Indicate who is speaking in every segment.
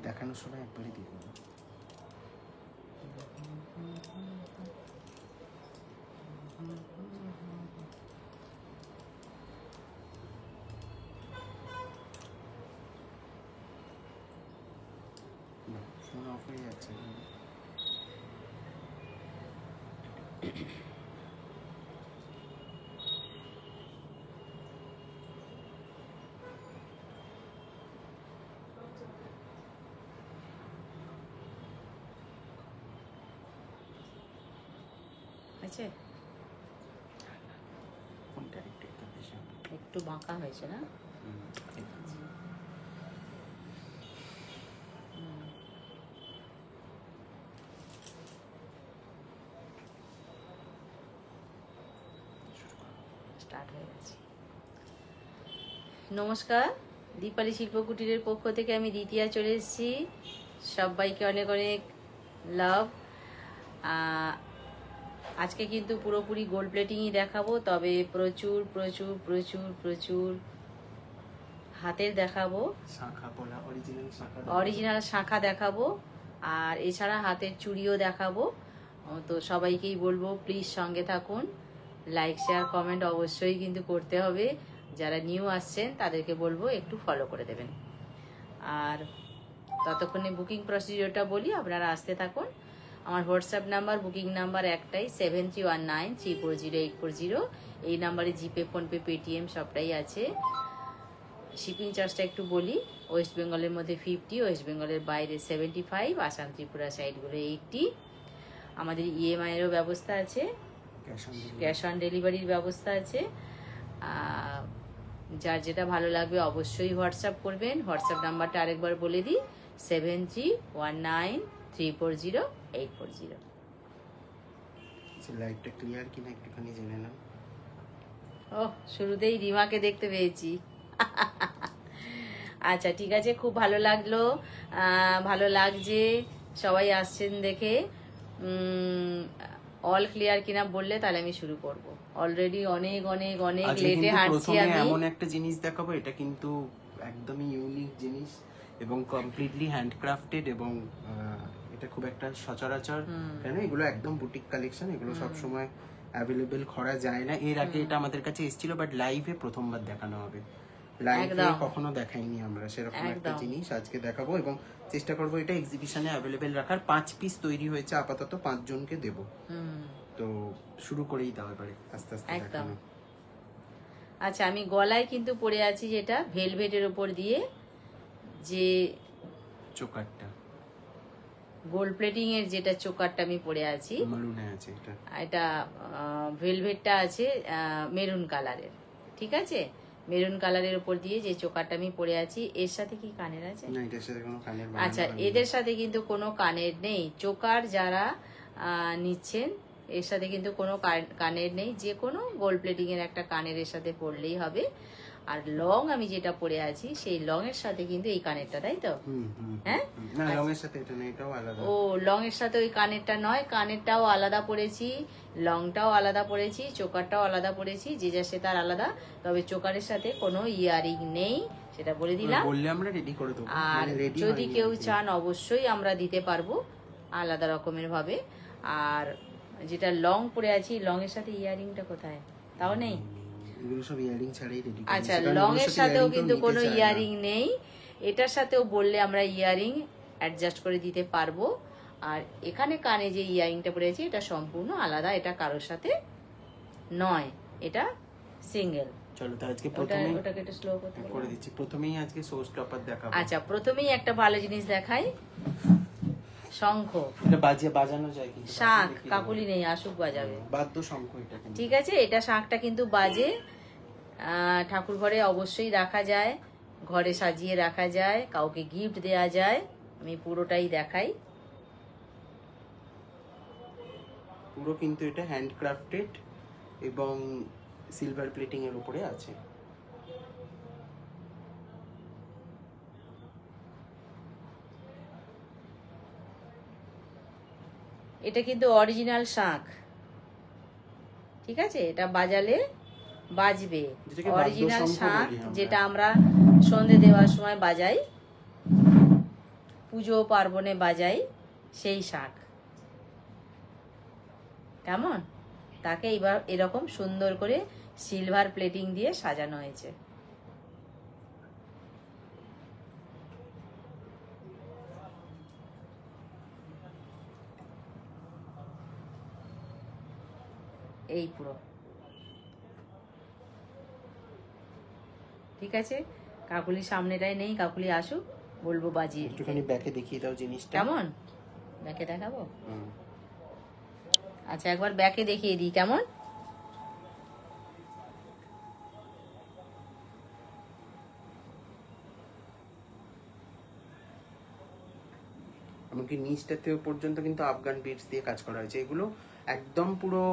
Speaker 1: দেখানোর সময় একবারই দিয়ে দেবো। ফোন অফ হয়ে যাচ্ছে।
Speaker 2: আছে
Speaker 1: ফোনটা
Speaker 2: একটু বাঁকা হয়েছে না? স্টার্ট হয়ে গেছে। নমস্কার, দীপালি শিল্পকুটিরের পক্ষ থেকে আমি দ্বিতীয়া চলে এসেছি। সবাইকে অনেক অনেক লাভ। আজকে কিন্তু পুরোপুরি গোল্ড প্লেটিংই দেখাবো, তবে প্রচুর প্রচুর প্রচুর প্রচুর হাতের দেখাবো, অরিজিনাল শাঁখা দেখাবো, আর এছাড়া হাতের চুড়িও দেখাবো। তো সবাইকেই বলবো প্লিজ সঙ্গে থাকুন, লাইক শেয়ার কমেন্ট অবশ্যই কিন্তু করতে হবে। যারা নিউ আসছেন তাদেরকে বলবো একটু ফলো করে দেবেন। আর ততক্ষণে বুকিং প্রসিডিওরটা বলি, আপনারা আসতে থাকুন। আমার হোয়াটসঅ্যাপ নাম্বার, বুকিং নাম্বার একটাই, 7319340840। এই নাম্বারে জিপে, ফোনপে, পেটিএম সবটাই আছে। শিপিং চার্জটা একটু বলি, ওয়েস্ট বেঙ্গলের মধ্যে 50, ওয়েস্ট বেঙ্গলের বাইরে 75, আসাম ত্রিপুরা সাইডগুলো 80। আমাদের ইএমআই এরও ব্যবস্থা আছে, ক্যাশ অন ডেলিভারির ব্যবস্থা আছে। যার যেটা ভালো লাগবে অবশ্যই হোয়াটসঅ্যাপ করবেন। হোয়াটসঅ্যাপ নাম্বারটা আরেকবার বলে দিই, 7319340840।
Speaker 1: লাইটটা ক্লিয়ার কিনা একটুখানি জেনে নাও।
Speaker 2: ওহ, শুরুতেই রিমাকে দেখতে পেয়েছি। আচ্ছা ঠিক আছে, খুব ভালো লাগলো, ভালো লাগছে, সবাই আসছেন দেখে। অল ক্লিয়ার কিনা বললে তাহলে আমি শুরু করব। অলরেডি অনেক অনেক অনেক লেটে হাঁটছি আমি।
Speaker 1: এমন একটা জিনিস দেখাবো, এটা কিন্তু একদমই ইউনিক জিনিস এবং কমপ্লিটলি হ্যান্ডক্রাফটেড, এবং এটা খুব একটা সচরাচর কেন, এগুলো একদম বুটিক কালেকশন, এগুলো সব সময় অ্যাভেলেবল করা যায় না। এর আগে এটা আমাদের কাছে এসেছিল, বাট লাইভে প্রথমবার দেখানো হবে। লাইভে কখনো দেখাইনি আমরা সেরকম একটা জিনিস, আজকে দেখাবো এবং চেষ্টা করবো এটা এক্সিবিশনে অ্যাভেলেবেল রাখার। 5 পিস তৈরি হয়েছে, আপাতত 5 জনকে দেব। তো শুরু করেই দাও এবারে আস্তে আস্তে দেখানো।
Speaker 2: আচ্ছা, আমি গলায় কিন্তু পরে আছি যেটা ভেলভেটের উপর দিয়ে যে
Speaker 1: চোকারটা,
Speaker 2: গোল্ড প্লেটিং এর যেটা চোকারটা আমি পরে আছি,
Speaker 1: মারুনে আছে
Speaker 2: এটা ভেলভেটটা আছে মেরুন কালারের। ঠিক আছে, মেরুন কালারের উপর দিয়ে যে চোকারটা আমি পরে আছি। এর সাথে কি কানের আছে?
Speaker 1: না, এর সাথে কোনো কানের।
Speaker 2: আচ্ছা, এদের সাথে কিন্তু কোনো কানের নেই। চোকার যারা নিচ্ছেন এর সাথে কিন্তু কোনো কানের নেই, যে কোনো গোল্ড প্লেটিং এর একটা কানের এর সাথে পরলেই হবে। আর লং আমি যেটা পরে আছি সেই লং এর সাথে কিন্তু এই কানেরটা, তাই তো? হ্যাঁ,
Speaker 1: না, লং এর সাথে এটা না, এটাও আলাদা।
Speaker 2: ও, লং এর সাথে ওই কানেরটা নয়, কানেরটাও আলাদা পরেছি, লংটাও আলাদা পরেছি, চোকারটাও আলাদা পরেছি, যে যা সে তার আলাদা। তবে চোকারের সাথে কোনো ইয়ারিং নেই, সেটা বলে দিলাম।
Speaker 1: বললে আমরা রেডি করে দেব।
Speaker 2: আর যদি কেউ চান অবশ্যই আমরা দিতে পারবো আলাদা রকমের ভাবে। আর যেটা লং পরে আছি, লং এর সাথে ইয়ারিংটা কোথায়? তাও নেই।
Speaker 1: এগুলো সব ইয়ারিং ছাড়াই রেডি।
Speaker 2: আচ্ছা, লং এর সাথেও কিন্তু কোনো ইয়ারিং নেই। এটার সাথেও বললে আমরা ইয়ারিং অ্যাডজাস্ট করে দিতে পারবো। আর এখানে কানে যে ইয়ারিংটা পরেছি এটা সম্পূর্ণ আলাদা, এটা কারোর সাথে নয়, এটা সিঙ্গেল।
Speaker 1: চলো তো আজকে প্রথমেই
Speaker 2: ওটাকে একটু স্লো
Speaker 1: করে দিচ্ছি। প্রথমেই আজকে শো স্টপার দেখাবো।
Speaker 2: আচ্ছা, প্রথমেই একটা ভালো জিনিস দেখাই, শঙ্খ।
Speaker 1: এটা বাজানো যায় কিন্তু
Speaker 2: শাঁখ কাকুলি নেই, আসুক বাজাবে।
Speaker 1: বাদ্য শঙ্খ এটা কিন্তু।
Speaker 2: ঠিক আছে, এটা শাঁখটা কিন্তু বাজে। ঠাকুর ঘরে অবশ্যই রাখা যায়, ঘরে সাজিয়ে রাখা যায়, কাউকে গিফট দেয়া যায়। আমি পুরোটাই দেখাই।
Speaker 1: পুরো কিন্তু এটা হ্যান্ডক্রাফটেড এবং সিলভার প্লেটিং এর উপরে আছে।
Speaker 2: এটা কিন্তু অরিজিনাল শাঁখ। ঠিক আছে, এটা বাজালে বাজবে, অরিজিনাল শাঁখ, যেটা আমরা সন্ধে দেওয়ার সময় বাজাই। পুজো পার্বণে বাজাই সেই শাঁখ। কেমন? তাকে এবার এরকম সুন্দর করে সিলভার প্লেটিং দিয়ে সাজানো হয়েছে। এই পুরো ঠিক আছে। কাকুলি সামনেটাই নেই, কাকুলি আসুক, বলবো বাজিয়ে দিতে।
Speaker 1: একটুখানি ব্যাকে দেখিয়ে দাও জিনিসটা।
Speaker 2: কেমন? ব্যাকে দেখাবো? আচ্ছা, একবার ব্যাকে দেখিয়ে দিই কেমন।
Speaker 1: এমনকি নিচটাতেও পর্যন্ত কিন্তু আফগান বিটস দিয়ে কাজ করা হয়েছে। এগুলো একদম পুরো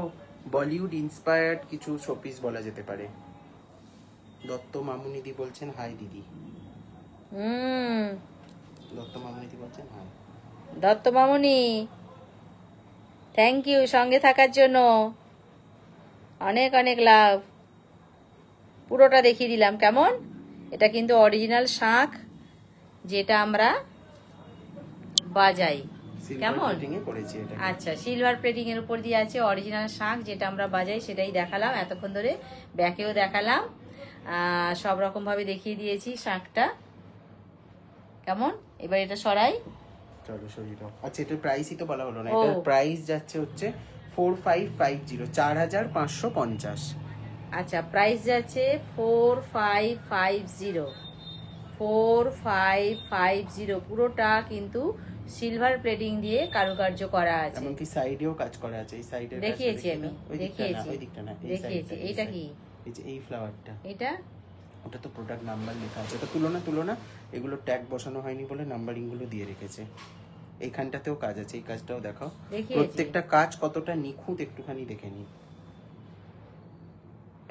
Speaker 1: বলিউড ইন্সপায়ার্ড কিছু শোপিস বলা যেতে পারে। দত্ত মামুনিদি বলছেন হাই দিদি। দত্ত মামুনিদি বলছেন high.
Speaker 2: Dutta Mamuni, thank you সঙ্গে থাকার জন্য, অনেক অনেক লাভ। পুরোটা দেখিয়ে দিলাম কেমন। এটা কিন্তু অরিজিনাল শাঁখ, যেটা আমরা বাজাই। কেমন? আচ্ছা, সিলভার প্লেটিং এর উপর দিয়ে আছে অরিজিনাল শাঁখ, যেটা আমরা বাজাই সেটাই দেখালাম এতক্ষণ ধরে। ব্যাকেও দেখালাম, সব রকম ভাবে দেখিয়ে দিয়েছি শাঁখটা। কেমন? এবার এটা সরাই।
Speaker 1: চলো সরিয়ে দাও। আচ্ছা, এটার প্রাইসই তো বলা হলো না। এটার প্রাইস যাচ্ছে হচ্ছে 4550, 4550।
Speaker 2: আচ্ছা, প্রাইস যাচ্ছে 4550, 4550। পুরোটা কিন্তু সিলভার প্লেটিং দিয়ে কারুকার্য করা আছে।
Speaker 1: এমনকি সাইডেও কাজ করা আছে। এই সাইডে
Speaker 2: দেখিয়েছি আমি, দেখিয়েছি,
Speaker 1: ওই দিকটা না, এই
Speaker 2: দেখিয়েছি। এইটা কি?
Speaker 1: এই যে এই ফ্লাওয়ারটা,
Speaker 2: এটা
Speaker 1: ওটা তো প্রোডাক্ট নাম্বার লেখা আছে। ওটা তুলো না, এগুলো ট্যাগ বসানো হয়নি বলে নাম্বারিং গুলো দিয়ে রেখেছে। এইখানটাতেও কাজ আছে, এই কাজটাও দেখাও। প্রত্যেকটা কাজ কতটা নিখুঁত একটুখানি দেখে নিন।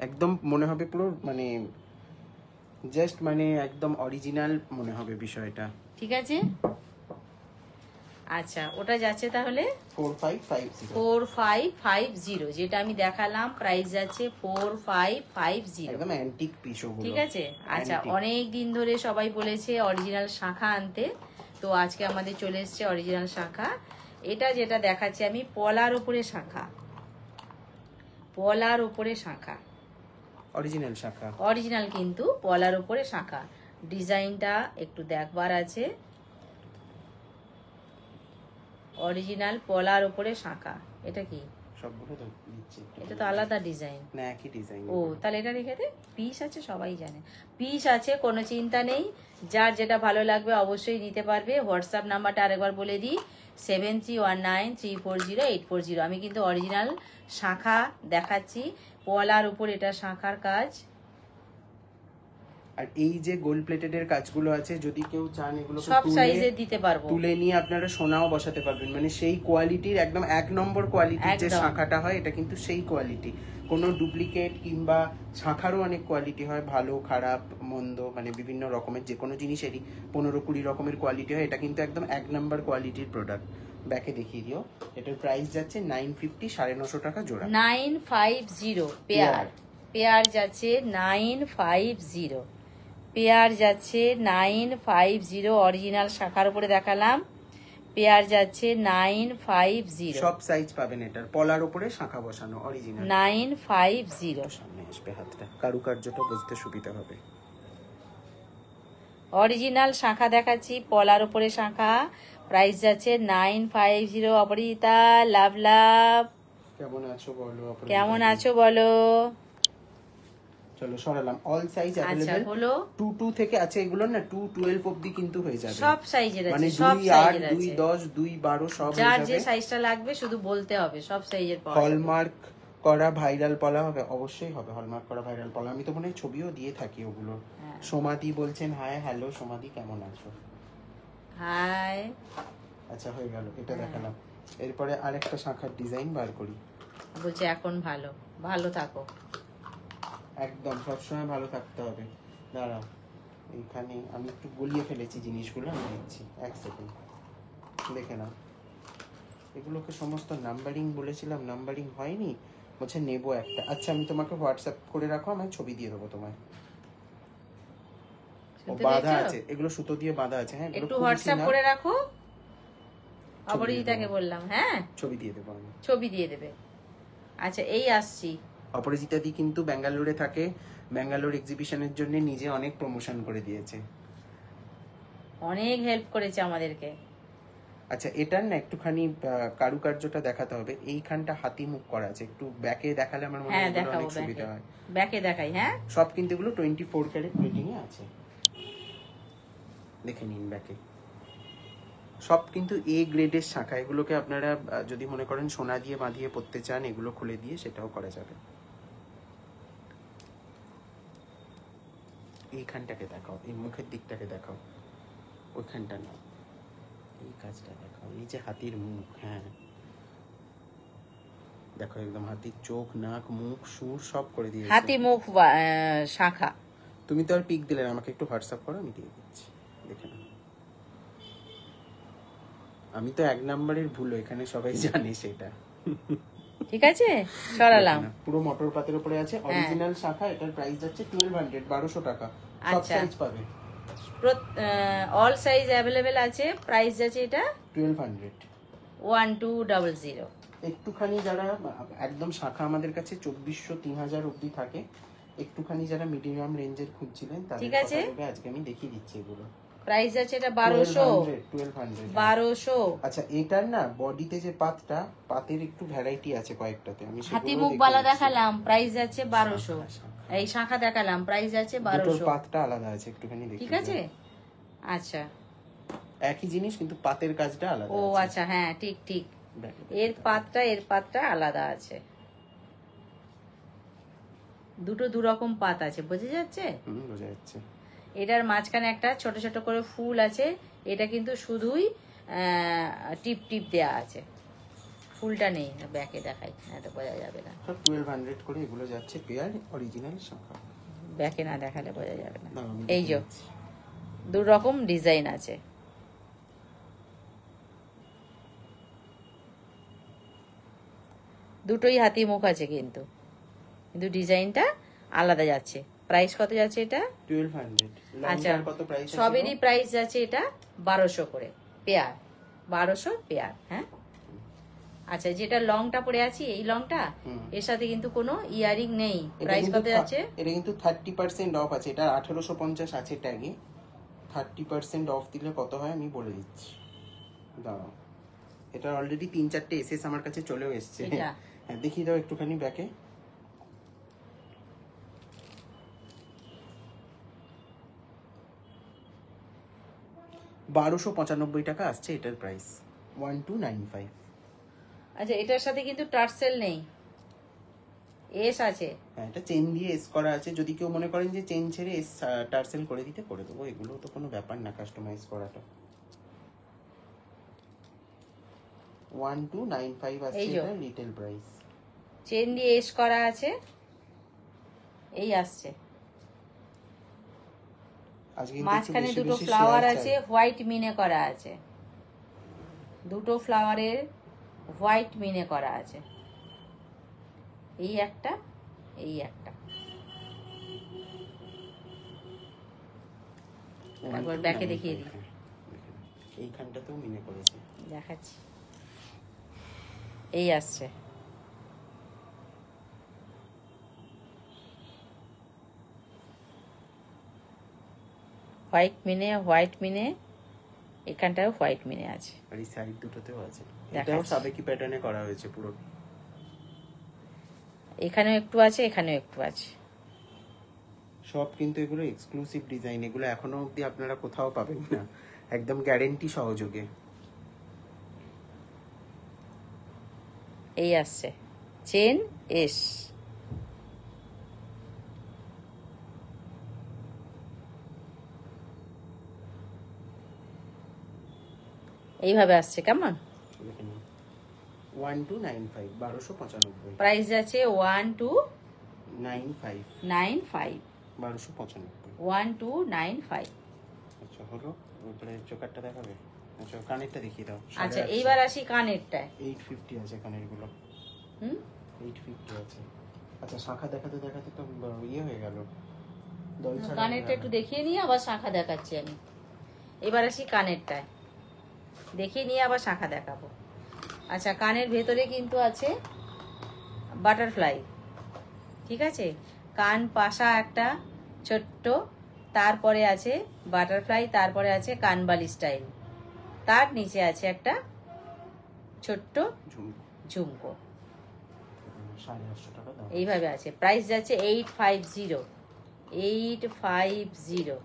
Speaker 1: একদম মনে হবে পুরো মানে জাস্ট মানে একদম অরিজিনাল মনে হবে বিষয়টা।
Speaker 2: ঠিক আছে। আচ্ছা, ওটা যাচ্ছে তাহলে 4550, যেটা আমি দেখালাম। প্রাইস যাচ্ছে 4550,
Speaker 1: একদম অ্যান্টিক পিস ওগুলো।
Speaker 2: ঠিক আছে। আচ্ছা, অনেক দিন ধরে সবাই বলেছে অরিজিনাল শাঁখা আনতে, তো আজকে আমাদের চলে এসেছে অরিজিনাল শাঁখা। এটা যেটা দেখাচ্ছি আমি, পলার উপরে শাঁখা, পলার উপরে শাঁখা,
Speaker 1: অরিজিনাল শাঁখা,
Speaker 2: অরিজিনাল কিন্তু পলার উপরে শাঁখা। ডিজাইনটা একটু দেখবার আছে। অরিজিনাল পলার উপরে শাঁখা। এটা কি?
Speaker 1: সবগুলো তো দিচ্ছি।
Speaker 2: এটা তো আলাদা ডিজাইন
Speaker 1: না, একই ডিজাইন।
Speaker 2: ও, তাহলে এটা রেখে দে। পিস আছে, সবাই জানে পিস আছে, কোনো চিন্তা নেই। যার যেটা ভালো লাগবে অবশ্যই নিতে পারবে। হোয়াটসঅ্যাপ নাম্বারটা আরেকবার বলে দিই, 7319340840। আমি কিন্তু অরিজিনাল শাঁখা দেখাচ্ছি, পলার উপর এটা শাঁখার কাজ।
Speaker 1: আর এই যে গোল্ড প্লেটেড এর কাজগুলো আছে, যদি কেউ চান এগুলো
Speaker 2: সব সাইজে দিতে পারবো,
Speaker 1: তুলে নিয়ে আপনারা সোনাও বসাতে পারবেন। মানে সেই কোয়ালিটির, একদম 1 নম্বর কোয়ালিটির যে শাঁখাটা হয়, এটা কিন্তু সেই কোয়ালিটি। কোনো ডুপ্লিকেট কিংবা শাঁখারও অনেক কোয়ালিটি হয়, ভালো খারাপ মন্দ, মানে বিভিন্ন রকমের যে কোনো জিনিসেরই 15-20 রকমের কোয়ালিটি হয়। এটা কিন্তু একদম 1 নম্বর কোয়ালিটির প্রোডাক্ট। ব্যাকে দেখিয়ে দিও। এটার প্রাইস যাচ্ছে 950, 950 টাকা জোড়া।
Speaker 2: 950 পেয়ার, পেয়ার যাচ্ছে 950, পেয়ার যাচ্ছে 950। অরিজিনাল শাখার উপরে দেখালাম, পেয়ার যাচ্ছে 950।
Speaker 1: সব সাইজ পাবেন এটার, পলার উপরে শাখা বসানো অরিজিনাল।
Speaker 2: 950।
Speaker 1: সামনে আসবে হাতটা, কারুকার্যটা বুঝতে সুবিধা হবে।
Speaker 2: অরিজিনাল শাখা দেখাচ্ছি, পলার উপরে শাখা। প্রাইস যাচ্ছে 950। অপরিতা, লাভ লাভ।
Speaker 1: কেমন আছো বলো?
Speaker 2: কেমন আছো বলো?
Speaker 1: চলো সরালাম। All size available.
Speaker 2: হলো
Speaker 1: 22 থেকে আছে, এগুলো না 212 অবধি কিন্তু হয়ে যাবে।
Speaker 2: সব সাইজের আছে,
Speaker 1: মানে
Speaker 2: সব সাইজের আছে,
Speaker 1: 210 212 সব হয়ে
Speaker 2: যার
Speaker 1: যাবে।
Speaker 2: যে সাইজটা লাগবে শুধু বলতে হবে, সব সাইজের পাওয়া যাবে।
Speaker 1: হলমার্ক করা ভাইরাল পলা হবে, অবশ্যই হবে হলমার্ক করা ভাইরাল পলা। আমি তো মনে হয় ছবিও দিয়ে থাকি ওগুলো। সোমাদি বলছেন হাই। হ্যালো সোমাদি, কেমন আছো?
Speaker 2: হাই।
Speaker 1: আচ্ছা, হয়ে গেল, এটা দেখালাম। এরপরে আরেকটা শাখার ডিজাইন বার করি।
Speaker 2: বলছে এখন ভালো, ভালো থাকো।
Speaker 1: একদম সবসময় ভালো থাকতে হবে। দাঁড়াও, এইখানে আমি একটু গলিয়ে ফেলেছি জিনিসগুলো, আমি দিচ্ছি 1 সেকেন্ড, দেখে নাও। এগুলোকে সমস্ত নাম্বারিং বলেছিলাম, নাম্বারিং হয়নি, বলছে নেবো একটা। আচ্ছা, আমি তোমাকে হোয়াটসঅ্যাপ করে রাখো, আমি ছবি দিয়ে দেবো তোমায়।
Speaker 2: শুনতে
Speaker 1: বাঁধা
Speaker 2: পেয়েছো?
Speaker 1: আছে, এগুলো সুতো দিয়ে বাঁধা আছে। হ্যাঁ, এগুলো
Speaker 2: একটু
Speaker 1: খুব বেশি
Speaker 2: হোয়াটসঅ্যাপ
Speaker 1: না।
Speaker 2: করে রাখো,
Speaker 1: ছবি দিয়ে
Speaker 2: অপরাজিতাকে
Speaker 1: দেবো।
Speaker 2: বললাম। হ্যাঁ,
Speaker 1: ছবি দিয়ে দেবো আমি।
Speaker 2: ছবি দিয়ে দেবে। আচ্ছা, এই আসছি।
Speaker 1: অপরাজিতা দি কিন্তু ব্যাঙ্গালোরে থাকে, ব্যাঙ্গালোর এক্সিবিশনের জন্য নিজে অনেক প্রমোশন করে দিয়েছে।
Speaker 2: অনেক হেল্প করেছে আমাদেরকে।
Speaker 1: আচ্ছা, এটার না একটুখানি কারুকার্যটা দেখাতে হবে। এইখানটা হাতি মুখ করা আছে, একটু ব্যাকে দেখালে আমার মনে হয়
Speaker 2: হ্যাঁ,
Speaker 1: এগুলো
Speaker 2: দেখাবো,
Speaker 1: অনেক সুবিধা হয়।
Speaker 2: ব্যাকে দেখাই। হ্যাঁ,
Speaker 1: সব কিন্তু এগুলো 24 ক্যারেট প্লেটিং এ আছে, দেখে নিন ব্যাকে। সব কিন্তু এ গ্রেডের শাখা। এগুলোকে আপনারা যদি মনে করেন সোনা দিয়ে বাঁধিয়ে পরতে চান, এগুলো খুলে দিয়ে সেটাও করা যাবে। এইখানটাকে দেখাও, এই মুখের দিকটাকে দেখাও, ওইখানটা না, এই কাজটা দেখাও। এই যে হাতির মুখ, হ্যাঁ দেখো, একদম হাতির চোখ, নাক, মুখ, সুর সব করে দিয়েছে।
Speaker 2: হাতি মুখ শাখা।
Speaker 1: তুমি তো আর পিক দিলে না, আমাকে একটু হোয়াটসঅ্যাপ করো, আমি দিয়ে দিচ্ছি, দেখে নাও। আমি তো 1 নম্বরের ভুলো, এখানে সবাই জানে সেটা।
Speaker 2: ঠিক আছে, সরালাম।
Speaker 1: দেখে নাও, পুরো মটর পাতের উপরে আছে, অরিজিনাল শাখা। এটার প্রাইস যাচ্ছে 1200, 1200 টাকা। সব
Speaker 2: আচ্ছা।
Speaker 1: সাইজ পাবে,
Speaker 2: অল সাইজ অ্যাভেলেবেল আছে। প্রাইস যাচ্ছে এটা
Speaker 1: 1200।
Speaker 2: 1200।
Speaker 1: একটুখানি যারা একদম শাখা আমাদের কাছে 2400, 3000 অবধি থাকে, একটুখানি যারা মিডিয়াম রেঞ্জের খুঁজছিলেন তাদের
Speaker 2: ঠিক আছে।
Speaker 1: কথা ভেবে আজকে আমি দেখিয়ে দিচ্ছি এগুলো।
Speaker 2: প্রাইস আছে এটা 1200।
Speaker 1: 1200।
Speaker 2: 1200।
Speaker 1: আচ্ছা, এটার না বডিতে যে পাতটা, পাতের একটু ভ্যারাইটি আছে কয়েকটাতে, আমি
Speaker 2: হাতি
Speaker 1: সেগুলো
Speaker 2: মুখ
Speaker 1: দেখিয়ে
Speaker 2: বালা
Speaker 1: দিচ্ছি।
Speaker 2: দেখালাম, প্রাইস আছে 1200।
Speaker 1: শাখা।
Speaker 2: এই শাখা দেখালাম, প্রাইস আছে
Speaker 1: দুটোর
Speaker 2: 1200।
Speaker 1: পাতটা আলাদা আছে, একটুখানি দেখিয়ে
Speaker 2: ঠিক আছে। আচ্ছা,
Speaker 1: দাও। একই জিনিস কিন্তু পাতের কাজটা আলাদা
Speaker 2: ও
Speaker 1: আছে।
Speaker 2: আচ্ছা, হ্যাঁ, ঠিক ঠিক।
Speaker 1: দেখো,
Speaker 2: এর পাতটা আলাদা আছে। দুটো দু রকম পাত আছে, বোঝা যাচ্ছে?
Speaker 1: বোঝা যাচ্ছে।
Speaker 2: এটার মাঝখানে একটা ছোট ছোট করে ফুল আছে। এটা কিন্তু শুধুই টিপ টিপ দেয়া আছে, ফুলটা নেই। ব্যাকে দেখাই, এটা বোঝা যাবে না।
Speaker 1: সব 1200 করে এগুলো যাচ্ছে, পেয়ার অরিজিনাল শাখা।
Speaker 2: ব্যাকে না দেখালে বোঝা যাবে না।
Speaker 1: দাও, আমি
Speaker 2: এই যে
Speaker 1: দেখিয়ে দিচ্ছি।
Speaker 2: দু রকম ডিজাইন আছে। দুটোই হাতি মুখ আছে, কিন্তু কিন্তু ডিজাইনটা আলাদা যাচ্ছে। প্রাইস কত যাচ্ছে এটা?
Speaker 1: 1200।
Speaker 2: আচ্ছা,
Speaker 1: লংটার কত প্রাইস আছে?
Speaker 2: সবেরই প্রাইস যাচ্ছে এটা 1200 করে পেয়ার। 1200 পেয়ার। হ্যাঁ, আচ্ছা, যেটা লংটা পরে আছি, এই লংটা, এর সাথে কিন্তু কোনো ইয়ারিং নেই। প্রাইস কত যাচ্ছে?
Speaker 1: এটা কিন্তু 30% অফ আছে। এটা 1850 আছে ট্যাগে। 30% অফ দিলে কত হয় আমি বলে দিচ্ছি, দাঁড়াও। এটা অলরেডি 3-4টে এসএস আমার কাছে চলেও এসছে।
Speaker 2: এটা?
Speaker 1: হ্যাঁ, দেখিয়ে দাও একটুখানি ব্যাকে। 1295 টাকা আসছে এটার প্রাইস। 1295।
Speaker 2: আচ্ছা, এটার সাথে কিন্তু টার্সেল নেই, এস আছে।
Speaker 1: হ্যাঁ, এটা চেন দিয়ে এস করা আছে। যদি কেউ মনে করেন যে চেন ছেড়ে এস টার্সেল করে দিতে, করে দেবো। এগুলো তো কোনো ব্যাপার না কাস্টমাইজ করাটা। 1295 আসছে
Speaker 2: এই যে।
Speaker 1: এটা রিটেল প্রাইস।
Speaker 2: চেন দিয়ে এস করা আছে, এই আসছে।
Speaker 1: আজকে কিন্তু একটু
Speaker 2: মাঝখানে
Speaker 1: বেশি
Speaker 2: দুটো
Speaker 1: বেশি
Speaker 2: ফ্লাওয়ার
Speaker 1: শেয়ার
Speaker 2: আছে,
Speaker 1: চাই।
Speaker 2: হোয়াইট মিনে করা আছে। দুটো ফ্লাওয়ারের হোয়াইট মিনে করা আছে। এই একটা, এই একটা। একবার ব্যাকে দেখিয়ে দিই।
Speaker 1: এইখানটাতেও মিনে করেছে।
Speaker 2: দেখাচ্ছি, এই আসছে। হোয়াইট মিনে, এখানটাও হোয়াইট মিনে আছে।
Speaker 1: আর এই সাইড দুটোতেও আছে।
Speaker 2: দেখাচ্ছি।
Speaker 1: এটাও সাবেকি প্যাটার্নে করা হয়েছে পুরো।
Speaker 2: এখানেও একটু আছে, এখানেও একটু আছে।
Speaker 1: সব কিন্তু এগুলো এক্সক্লুসিভ ডিজাইন। এগুলো এখনো অবধি আপনারা কোথাও পাবেন না, একদম গ্যারেন্টি সহযোগে।
Speaker 2: এই আসছে চেন এস। এইভাবে আসছে, কেমন?
Speaker 1: 1295, 1295।
Speaker 2: প্রাইস যাচ্ছে
Speaker 1: 1295, 1295।
Speaker 2: 1295।
Speaker 1: আচ্ছা, হলো। ওপরে চোকারটা দেখাবে? আচ্ছা, কানেরটা দেখিয়ে দাও।
Speaker 2: আচ্ছা, এইবার আসি কানেরটায়।
Speaker 1: 850 আছে কানের গুলো। 850 আছে। আচ্ছা, শাখা দেখাতে দেখাতে তো ইয়ে হয়ে গেল। দল ছাড়া
Speaker 2: কানেরটা একটু দেখিয়ে নিয়ে আবার শাখা দেখাচ্ছি আমি। এবার আসি কানেরটায়, দেখিয়ে নিয়ে আবার শাখা দেখাবো। আচ্ছা, কানের ভেতরে কিন্তু আছে বাটারফ্লাই, ঠিক আছে, কান পাশা একটা ছোট্ট, তারপরে আছে বাটারফ্লাই, তারপরে আছে কানবালি স্টাইল, তার নিচে আছে একটা ছোট্ট ঝুমকো।
Speaker 1: 850 টাকা দাম।
Speaker 2: এইভাবে আছে। প্রাইস যাচ্ছে 850, 850,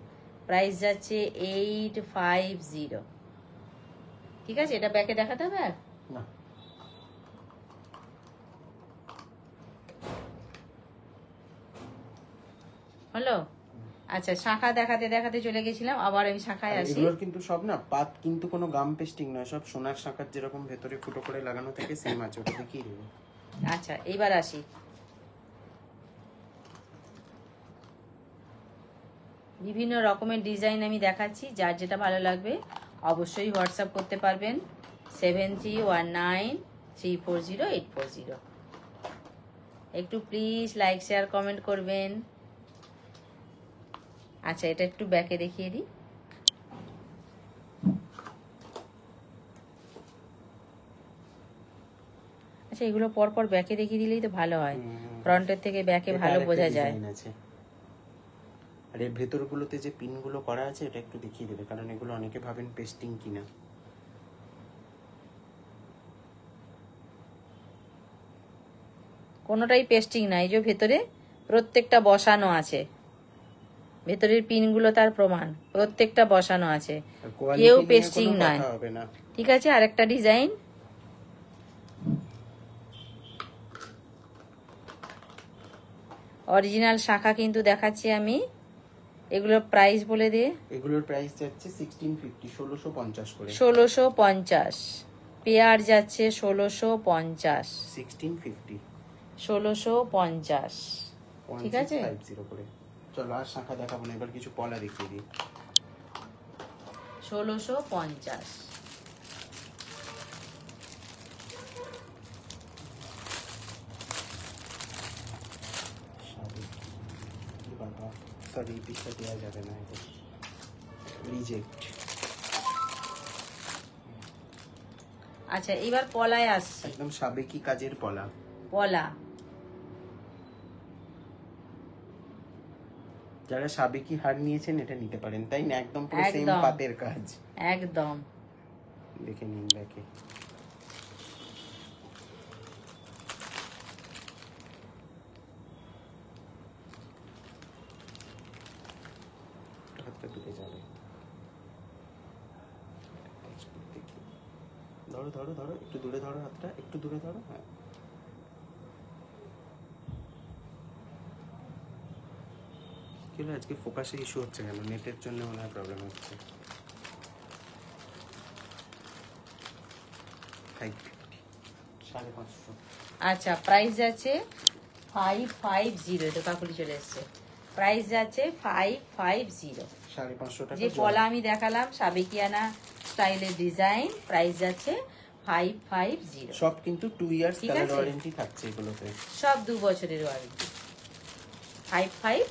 Speaker 2: প্রাইস যাচ্ছে 850। ঠিক আছে, এটা ব্যাকে দেখাতে হবে আর
Speaker 1: না,
Speaker 2: হলো। আচ্ছা, শাখা দেখাতে দেখাতে চলে গেছিলাম, আবার আমি শাখায় আসি।
Speaker 1: এগুলোর কিন্তু সব না পাত কিন্তু কোনো গাম পেস্টিং নয়, সব সোনার শাঁখার যেরকম ভেতরে ফুটো করে লাগানো থাকে সেম আছে, ওটা দেখিয়ে দেবো।
Speaker 2: আচ্ছা, এইবার আসি। বিভিন্ন রকমের ডিজাইন আমি দেখাচ্ছি, যার যেটা ভালো লাগবে অবশ্যই হোয়াটসঅ্যাপ করতে পারবেন 7319340840। একটু প্লিজ লাইক শেয়ার কমেন্ট করবেন। আচ্ছা, এটা একটু ব্যাকে দেখিয়ে দিই। আচ্ছা, এগুলো পরপর ব্যাকে দেখিয়ে দিলেই তো ভালো হয়, ফ্রন্টের থেকে ব্যাকে
Speaker 1: এটা
Speaker 2: ভালো
Speaker 1: আরেকটা
Speaker 2: বোঝা যায়।
Speaker 1: ডিজাইন আছে। আর এর ভেতরগুলোতে যে পিনগুলো করা আছে এটা একটু দেখিয়ে দেবে, কারণ এগুলো অনেকে ভাবেন পেস্টিং কিনা।
Speaker 2: কোনোটাই পেস্টিং নাই, যে ভেতরে প্রত্যেকটা বসানো আছে, ভেতরের পিনগুলো তার প্রমাণ, প্রত্যেকটা বসানো আছে,
Speaker 1: আর quality
Speaker 2: কেউ
Speaker 1: নিয়ে
Speaker 2: পেস্টিং
Speaker 1: কোনো
Speaker 2: নয়।
Speaker 1: কথা হবে না।
Speaker 2: ঠিক আছে, আরেকটা ডিজাইন। অরিজিনাল শাখা কিন্তু দেখাচ্ছি আমি। এগুলোর প্রাইস বলে দে।
Speaker 1: এগুলোর প্রাইস যাচ্ছে 1650, 1650 করে।
Speaker 2: 1650 পেয়ার যাচ্ছে, 1650,
Speaker 1: 1650,
Speaker 2: 1650। ঠিক আছে,
Speaker 1: 1650 করে। চলো আর শাখা দেখাবো না, এবার কিছু পলা দেখিয়ে দিই।
Speaker 2: 1650।
Speaker 1: বাবা সরি, পিসটা দেওয়া যাবে না, এটা রিজেক্ট।
Speaker 2: আচ্ছা, এবার পলায় আসছি।
Speaker 1: একদম সাবেকি কাজের পলা।
Speaker 2: পলা,
Speaker 1: যারা সাবেকি হার নিয়েছেন এটা নিতে পারেন, তাই না? একদম পুরো সেম
Speaker 2: একদম।
Speaker 1: পাতের কাজ।
Speaker 2: একদম।
Speaker 1: দেখে নিন দেখে। হাতটা ঢুকে যাবে। ধরো ধরো ধরো, একটু দূরে ধরো, হাতটা একটু দূরে ধরো। হ্যাঁ, কি হলো আজকে ফোকাসে ইস্যু হচ্ছে কেন? নেটের জন্য মনে হয় প্রবলেম হচ্ছে। 550।
Speaker 2: আচ্ছা, প্রাইস যাচ্ছে 550। এটা কাকুলি চলে এসছে। প্রাইস যাচ্ছে 550।
Speaker 1: 550 টাকা।
Speaker 2: যে পলা আমি দেখালাম সাবেকিয়ানা স্টাইলের ডিজাইন, প্রাইস যাচ্ছে 550।
Speaker 1: সব কিন্তু 2 ইয়ার্স
Speaker 2: ঠিক
Speaker 1: কালার
Speaker 2: আছে।
Speaker 1: ওয়ারেন্টি থাকছে এগুলোতে।
Speaker 2: সব 2 বছরের ওয়ারেন্টি।
Speaker 1: 550।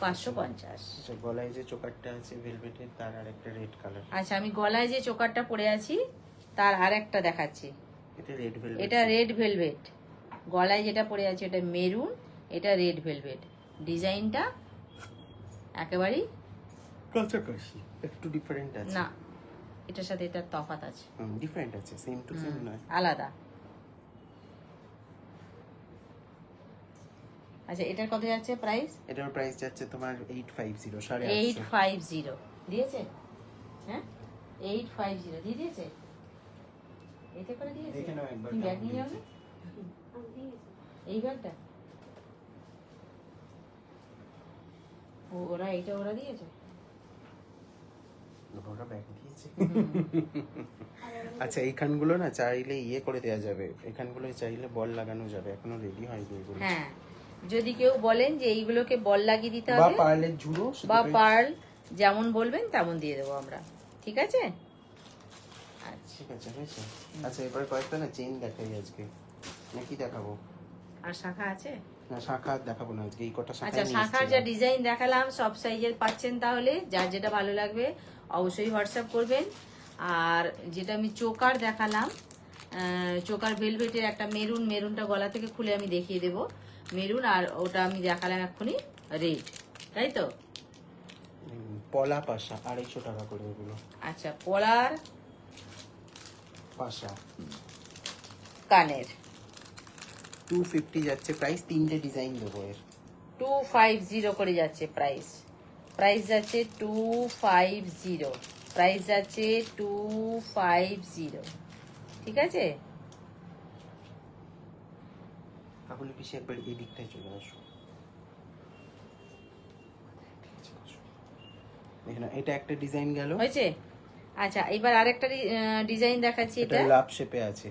Speaker 2: 550।
Speaker 1: আচ্ছা, গলায় যে চোকারটা আছে ভেলভেটের, তার আর একটা রেড কালার।
Speaker 2: আচ্ছা, আমি গলায় যে চোকারটা পরে আছি তার আর একটা দেখাচ্ছি।
Speaker 1: এটা রেড ভেলভেট।
Speaker 2: এটা রেড ভেলভেট। গলায় যেটা পরে আছে এটা মেরুন, এটা রেড ভেলভেট। ডিজাইনটা একেবারেই
Speaker 1: কাছাকাছি, একটু ডিফারেন্ট আছে।
Speaker 2: না, এটার সাথে এটার তফাৎ আছে,
Speaker 1: ডিফারেন্ট আছে, সেম টু সেম নয়।
Speaker 2: আলাদা। আচ্ছা, এটার কত যাচ্ছে প্রাইস?
Speaker 1: এটার প্রাইস যাচ্ছে তোমার 850, 850।
Speaker 2: 850 দিয়েছে। হ্যাঁ, 850 দিয়ে দিয়েছে। এতে করে দিয়েছে।
Speaker 1: দেখে নাও একবার।
Speaker 2: তুমি ব্যাগ নিয়ে যাও না? এই ব্যাগটা ওরা দিয়েছে।
Speaker 1: ওরা ব্যাগ দিয়েছে। আচ্ছা, এইখানগুলো না চাইলে ইয়ে করে দেওয়া যাবে, এখানগুলো চাইলে বল লাগানো যাবে, এখনো রেডি হয়নি এগুলো।
Speaker 2: হ্যাঁ, যদি কেউ বলেন যে এইগুলোকে বল লাগিয়ে দিতে
Speaker 1: বা
Speaker 2: হবে
Speaker 1: পার্লের ঝুড়ো
Speaker 2: বা পার্ল যেমন বলবেন তেমন দিয়ে দেবো আমরা। ঠিক আছে। আচ্ছা,
Speaker 1: ঠিক আছে, হয়েছে। আচ্ছা, এবার কয়েকটা না চেইন দেখাই আজকে, নাকি দেখাবো?
Speaker 2: আর শাখা আছে?
Speaker 1: না, শাখা দেখাবো না আজকে, এই কটা শাখা
Speaker 2: আচ্ছা, শাখার যা ডিজাইন দেখালাম সব সাইজের পাচ্ছেন, তাহলে যার যেটা ভালো লাগবে অবশ্যই হোয়াটসঅ্যাপ করবেন। আর যেটা আমি চোকার দেখালাম, চোকার ভেলভেটের একটা মেরুনটা গলা থেকে খুলে আমি দেখিয়ে দেব, মেরুন। আর ওটা আমি দেখালাম এক্ষুনি রেড, তাই তো?
Speaker 1: পলা পাশা 250 টাকা করে এগুলো।
Speaker 2: আচ্ছা, পলার
Speaker 1: পাশা
Speaker 2: কানের
Speaker 1: 250 যাচ্ছে প্রাইস, 3টে ডিজাইন দেবো এর।
Speaker 2: 250 করে যাচ্ছে প্রাইস যাচ্ছে 250, প্রাইস যাচ্ছে 250, ঠিক আছে?
Speaker 1: কাকুলি পিসি একবার এই দিকটায় চলে আসো। এখানে এটা একটা ডিজাইন গেল,
Speaker 2: হয়েছে? আচ্ছা, এবার আরেকটা ডিজাইন দেখাচ্ছি।
Speaker 1: এটা
Speaker 2: এটা
Speaker 1: লাভ শেপে আছে,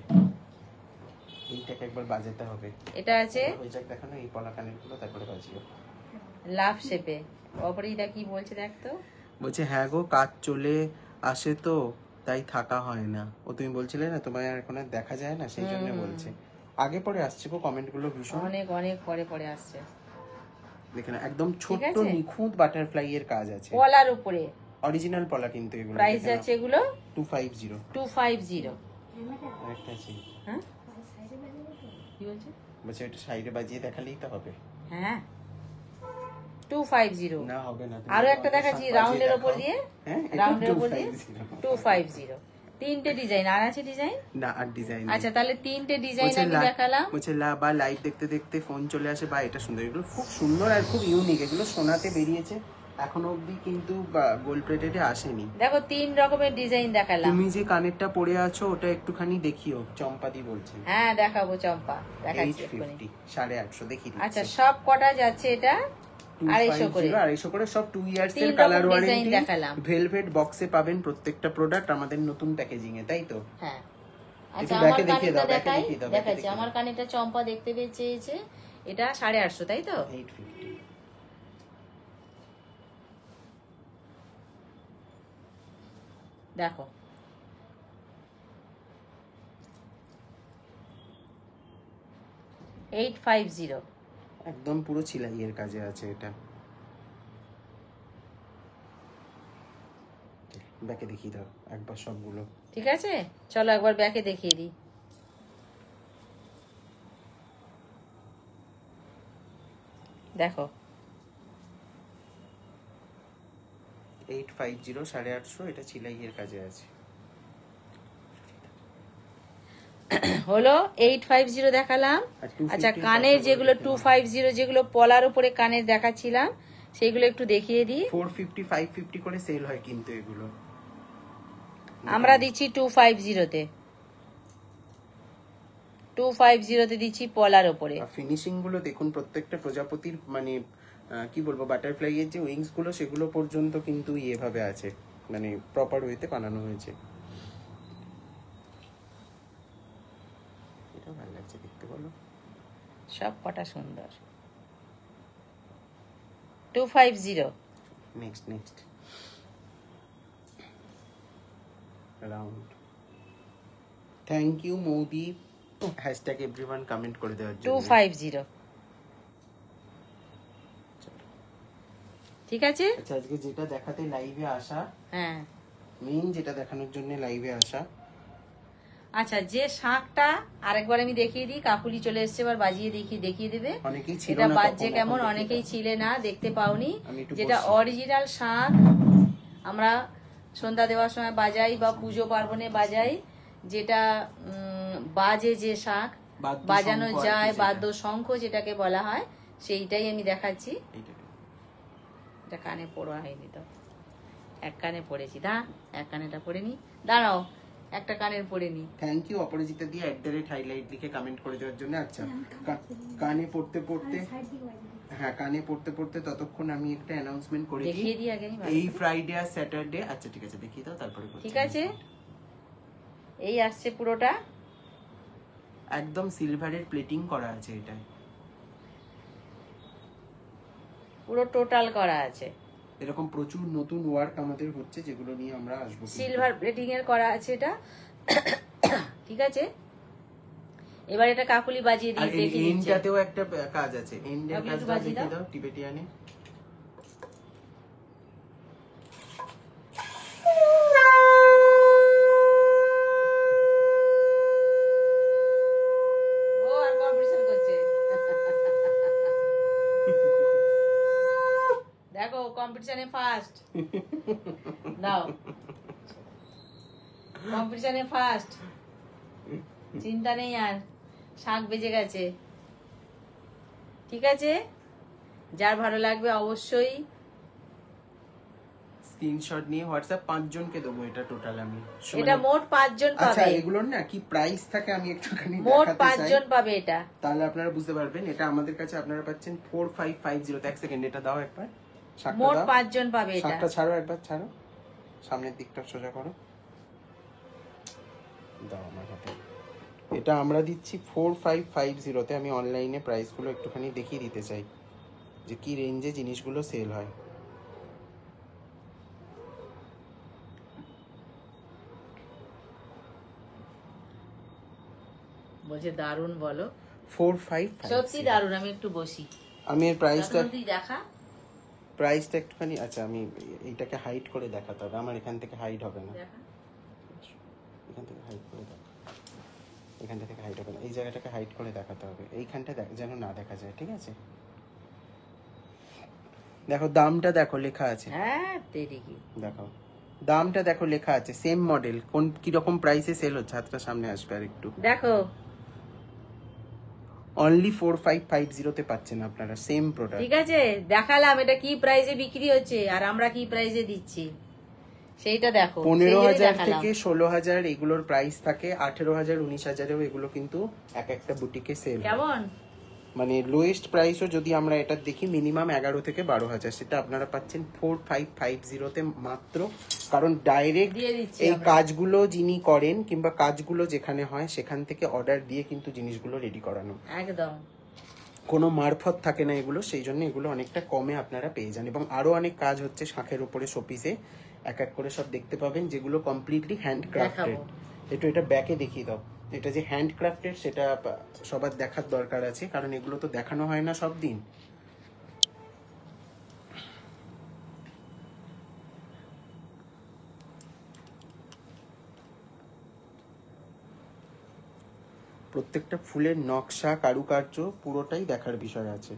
Speaker 1: এইটাকে একবার বাজাতে হবে।
Speaker 2: এটা আছে
Speaker 1: ওই জায়গা দেখানো, এই পলা কানের গুলো তারপরে বাজিও।
Speaker 2: লাভ শেপে। অপরিদা কি বলছে দেখ তো।
Speaker 1: বলছে হ্যাঁ গো, কাজ চলে আসে তো তাই থাকা হয় না। ও তুমি বলছিলে না তোমার এখন আর দেখা যায় না, সেই জন্য বলছে। আগে পরে আসছে গো কমেন্ট গুলো ভীষণ,
Speaker 2: অনেক পরে আসছে।
Speaker 1: দেখেন একদম ছোট্ট নিখুঁত বাটারফ্লাই এর কাজ আছে,
Speaker 2: পলার উপরে
Speaker 1: অরিজিনাল পলা কিন্তু এগুলো।
Speaker 2: প্রাইস যাচ্ছে এগুলো
Speaker 1: 250।
Speaker 2: 250।
Speaker 1: একটা আছে,
Speaker 2: হ্যাঁ কি বলছে?
Speaker 1: বলছে এটা সাইডে বাজিয়ে দেখালেই তো হবে।
Speaker 2: হ্যাঁ 250
Speaker 1: না হবে না,
Speaker 2: আরো একটা দেখাচ্ছি রাউন্ডের উপর দিয়ে,
Speaker 1: হ্যাঁ
Speaker 2: রাউন্ডের উপর দিয়ে 250। তিনটে ডিজাইন আর আছে ডিজাইন
Speaker 1: না, আর ডিজাইন।
Speaker 2: আচ্ছা, তাহলে তিনটে ডিজাইন আমি দেখালাম।
Speaker 1: বলছে বা লাইভ দেখতে দেখতে ফোন চলে আসে, বা এটা সুন্দর, এগুলো খুব সুন্দর আর খুব ইউনিক। এগুলো সোনাতে বেরিয়েছে, এখনো অবধি কিন্তু গোল্ড প্লেটেডে আসেনি।
Speaker 2: দেখো 3 রকমের ডিজাইন দেখালাম।
Speaker 1: তুমি যে কানেরটা পরে আছো ওটা একটুখানি দেখিও, চম্পাদি বলছে।
Speaker 2: হ্যাঁ দেখাবো, চম্পা দেখাচ্ছি এক্ষুনি।
Speaker 1: 850 দেখি দিচ্ছি।
Speaker 2: আচ্ছা, সব কটা যাচ্ছে এটা 250 করে।
Speaker 1: 250 করে সব 2 ইয়ার্স এর
Speaker 2: তিন
Speaker 1: কালার
Speaker 2: রকম ডিজাইন
Speaker 1: ওয়ারেন্টি
Speaker 2: দেখালাম।
Speaker 1: ভেলভেট বক্সে পাবেন প্রত্যেকটা প্রোডাক্ট আমাদের নতুন প্যাকেজিং এ, তাই তো?
Speaker 2: হ্যাঁ।
Speaker 1: একটু
Speaker 2: আচ্ছা,
Speaker 1: ব্যাকে
Speaker 2: আমার
Speaker 1: দেখিয়ে দাও,
Speaker 2: কানেরটা
Speaker 1: ব্যাকে
Speaker 2: দেখাই,
Speaker 1: দেখিয়ে দাও,
Speaker 2: দেখাচ্ছি। আমার কানেরটা চম্পা দেখতে চেয়েছে, এটা 850, তাই তো?
Speaker 1: 850।
Speaker 2: দেখো $850।
Speaker 1: একদম পুরো ছিলাইয়ের কাজে আছে এটা। ব্যাকে দেখিয়ে দাও একবার সবগুলো।
Speaker 2: ঠিক আছে, চলো একবার ব্যাকে দেখিয়ে দিই। দেখো
Speaker 1: 850 850, এটা ছিলাইয়ের কাজে আছে।
Speaker 2: হলো 850 দেখালাম।
Speaker 1: আর 250
Speaker 2: আচ্ছা, কানের যেগুলো 250, যেগুলো পলার উপরে কানের দেখাচ্ছিলাম, সেইগুলো একটু দেখিয়ে দিই।
Speaker 1: 450 550 করে সেল হয় কিন্তু এগুলো।
Speaker 2: আমরা দিচ্ছি 250-তে, 250-তে দিচ্ছি পলার উপরে।
Speaker 1: ফিনিশিং গুলো দেখুন, প্রত্যেকটা প্রজাপতির মানে কি বলবো, বাটারফ্লাই এর যে উইংস গুলো সেগুলো পর্যন্ত কিন্তু এভাবে আছে, মানে প্রপার ওয়েতে বানানো হয়েছে। এটা ভালো লাগছে দেখতে, বলো।
Speaker 2: সব কটা সুন্দর। 250।
Speaker 1: Next round. Thank you Modi, hashtag everyone comment করে দেওয়ার জন্য।
Speaker 2: 250, ঠিক আছে।
Speaker 1: আচ্ছা, আজকে যেটা দেখাতে লাইভে আসা,
Speaker 2: হ্যাঁ
Speaker 1: মেইন যেটা দেখানোর জন্য লাইভে আসা।
Speaker 2: আচ্ছা, যে শাঁখটা আরেকবার আমি দেখিয়ে দিই, কাকুলি চলে এসছে, এবার বাজিয়ে দেখিয়ে দেবে।
Speaker 1: অনেকেই ছিল
Speaker 2: এটা
Speaker 1: না
Speaker 2: বাজছে
Speaker 1: তখন,
Speaker 2: কেমন,
Speaker 1: এখন
Speaker 2: অনেকেই ছিলে না, দেখতে পাওনি।
Speaker 1: আমি একটু
Speaker 2: যেটা
Speaker 1: বসি।
Speaker 2: অরিজিনাল শাঁখ আমরা সন্ধ্যা দেওয়ার সময় বাজাই বা পুজো পার্বণে বাজাই, যেটা বাজে যে শাঁখ বাজানো যায়, বাদ্য শঙ্খ যেটাকে বলা হয়, সেইটাই আমি দেখাচ্ছি। এটা কানে পড়া হয়নি তো, এক কানে পড়েছি, এক কানেটা পড়ে নি, দাঁড়াও একটা কানের পড়ে নি।
Speaker 1: থ্যাংক ইউ অপরাজিতা দিয়ে @হাইলাইট লিখে কমেন্ট করে দেওয়ার জন্য। আচ্ছা, কানে পড়তে পড়তে, হ্যাঁ কানে পড়তে পড়তে ততক্ষণ আমি একটা অ্যানাউন্সমেন্ট করে
Speaker 2: দেখিয়ে দিই আগে।
Speaker 1: এই ফ্রাইডে আর স্যাটারডে। আচ্ছা ঠিক আছে, দেখিয়ে দাও তারপরে।
Speaker 2: ঠিক আছে, এই আসছে পুরোটা,
Speaker 1: একদম সিলভারের প্লেটিং করা আছে, এটা
Speaker 2: পুরো টোটাল করা আছে।
Speaker 1: এরকম প্রচুর নতুন ওয়ার্ক আমাদের হচ্ছে, যেগুলো নিয়ে আমরা আসবো।
Speaker 2: সিলভার প্লেটিং এর করা আছে এটা, ঠিক আছে। এবার এটা কাকুলি বাজিয়ে
Speaker 1: আর
Speaker 2: দিয়ে দেখে দিচ্ছে।
Speaker 1: এন্ডটাতেও একটা কাজ আছে, এন্ডের
Speaker 2: কাকুলি একটু
Speaker 1: কাজটা
Speaker 2: বাজিয়ে
Speaker 1: দেখিয়ে
Speaker 2: দাও।
Speaker 1: দাও টিবেটিয়ানে।
Speaker 2: ও আর কম্পিটিশন করছে। দেখো কম্পিটিশনে ফার্স্ট। দাও, কম্পিটিশনে ফার্স্ট, চিন্তা নেই আর, শাক বেজে গেছে। ঠিক আছে, যার ভালো লাগবে অবশ্যই
Speaker 1: স্ক্রিনশট নিয়ে হোয়াটসঅ্যাপ 5 জনকে দেবো এটা টোটাল আমি।
Speaker 2: এটা মোট 5 জন
Speaker 1: আচ্ছা
Speaker 2: পাবে।
Speaker 1: এগুলোর না কি প্রাইস থাকে আমি একটুখানি
Speaker 2: মোট
Speaker 1: দেখাতে
Speaker 2: 5
Speaker 1: চাই,
Speaker 2: জন পাবে এটা।
Speaker 1: তাহলে আপনারা বুঝতে পারবেন। এটা আমাদের কাছে আপনারা পাচ্ছেন 4550। এক সেকেন্ড এটা দাও একবার, শাকটা
Speaker 2: মোট
Speaker 1: দাও।
Speaker 2: 5 জন পাবে এটা।
Speaker 1: শাকটা ছাড়ো, একবার ছাড়ো, সামনের দিকটা সোজা করো, দাও আমার হাতে। এটা আমরা দিচ্ছি 4550 তে। আমি অনলাইনে প্রাইসগুলো একটুখানি দেখিয়ে দিতে চাই যে কি রেঞ্জে জিনিসগুলো সেল হয়।
Speaker 2: বলছে দারুন, বলো
Speaker 1: 4550
Speaker 2: সত্যি দারুন। আমি একটু বসি,
Speaker 1: আমি এর প্রাইসটা
Speaker 2: তুই দেখা।
Speaker 1: প্রাইসটা একটুখানি, আচ্ছা আমি এইটাকে হাইড করে দেখাতে হবে, আমার এখান থেকে হাইড হবে না,
Speaker 2: দেখা।
Speaker 1: এখান থেকে হাইড করে দেখ, এখান থেকে হাইড হবে না, এই জায়গাটাকে হাইড করে দেখাতে হবে, এইখানটা যেন না দেখা যায়, ঠিক আছে? দেখো দামটা দেখো লেখা আছে,
Speaker 2: হ্যাঁ তেরি কি,
Speaker 1: দেখো দামটা দেখো লেখা আছে, সেম মডেল কোন কি রকম প্রাইসে সেল হচ্ছে। হাতটা সামনে আসবে আর একটু,
Speaker 2: দেখো
Speaker 1: অনলি 4550 তে পাচ্ছেন আপনারা সেম প্রোডাক্ট।
Speaker 2: ঠিক আছে, দেখালাম এটা কি প্রাইসে বিক্রি হচ্ছে আর আমরা কি প্রাইসে দিচ্ছি সেইটা দেখো।
Speaker 1: 15,000 থেকে 16,000 এগুলোর প্রাইস থাকে, 18,000 19,000 এগুলো কিন্তু এক একটা বুটিকে সেল।
Speaker 2: কেমন
Speaker 1: মানে লোয়েস্ট প্রাইসও যদি আমরা এটা দেখি মিনিমাম 11 থেকে 12,000, সেটা আপনারা পাচ্ছেন 4550 তে মাত্র। কারণ ডাইরেক্ট
Speaker 2: দিয়ে দিচ্ছি
Speaker 1: এই
Speaker 2: আমরা।
Speaker 1: কাজগুলো যিনি করেন কিংবা কাজগুলো যেখানে হয় সেখান থেকে অর্ডার দিয়ে কিন্তু জিনিসগুলো রেডি করানো,
Speaker 2: একদম
Speaker 1: কোনো মারফত থাকে না এগুলো, সেই জন্য এগুলো অনেকটা কমে আপনারা পেয়ে যান। এবং আরো অনেক কাজ হচ্ছে শাঁখের উপরে শোপিসে, এক এক করে সব দেখতে পাবেন, যেগুলো কমপ্লিটলি হ্যান্ডক্রাফটেড। একটু এটা ব্যাকে দেখিয়ে দাও, এটা যে হ্যান্ডক্রাফটেড সেটা সবার দেখার দরকার আছে, কারণ এগুলো তো দেখানো হয় না সব দিন। প্রত্যেকটা ফুলের নকশা কারুকার্য পুরোটাই দেখার বিষয় আছে।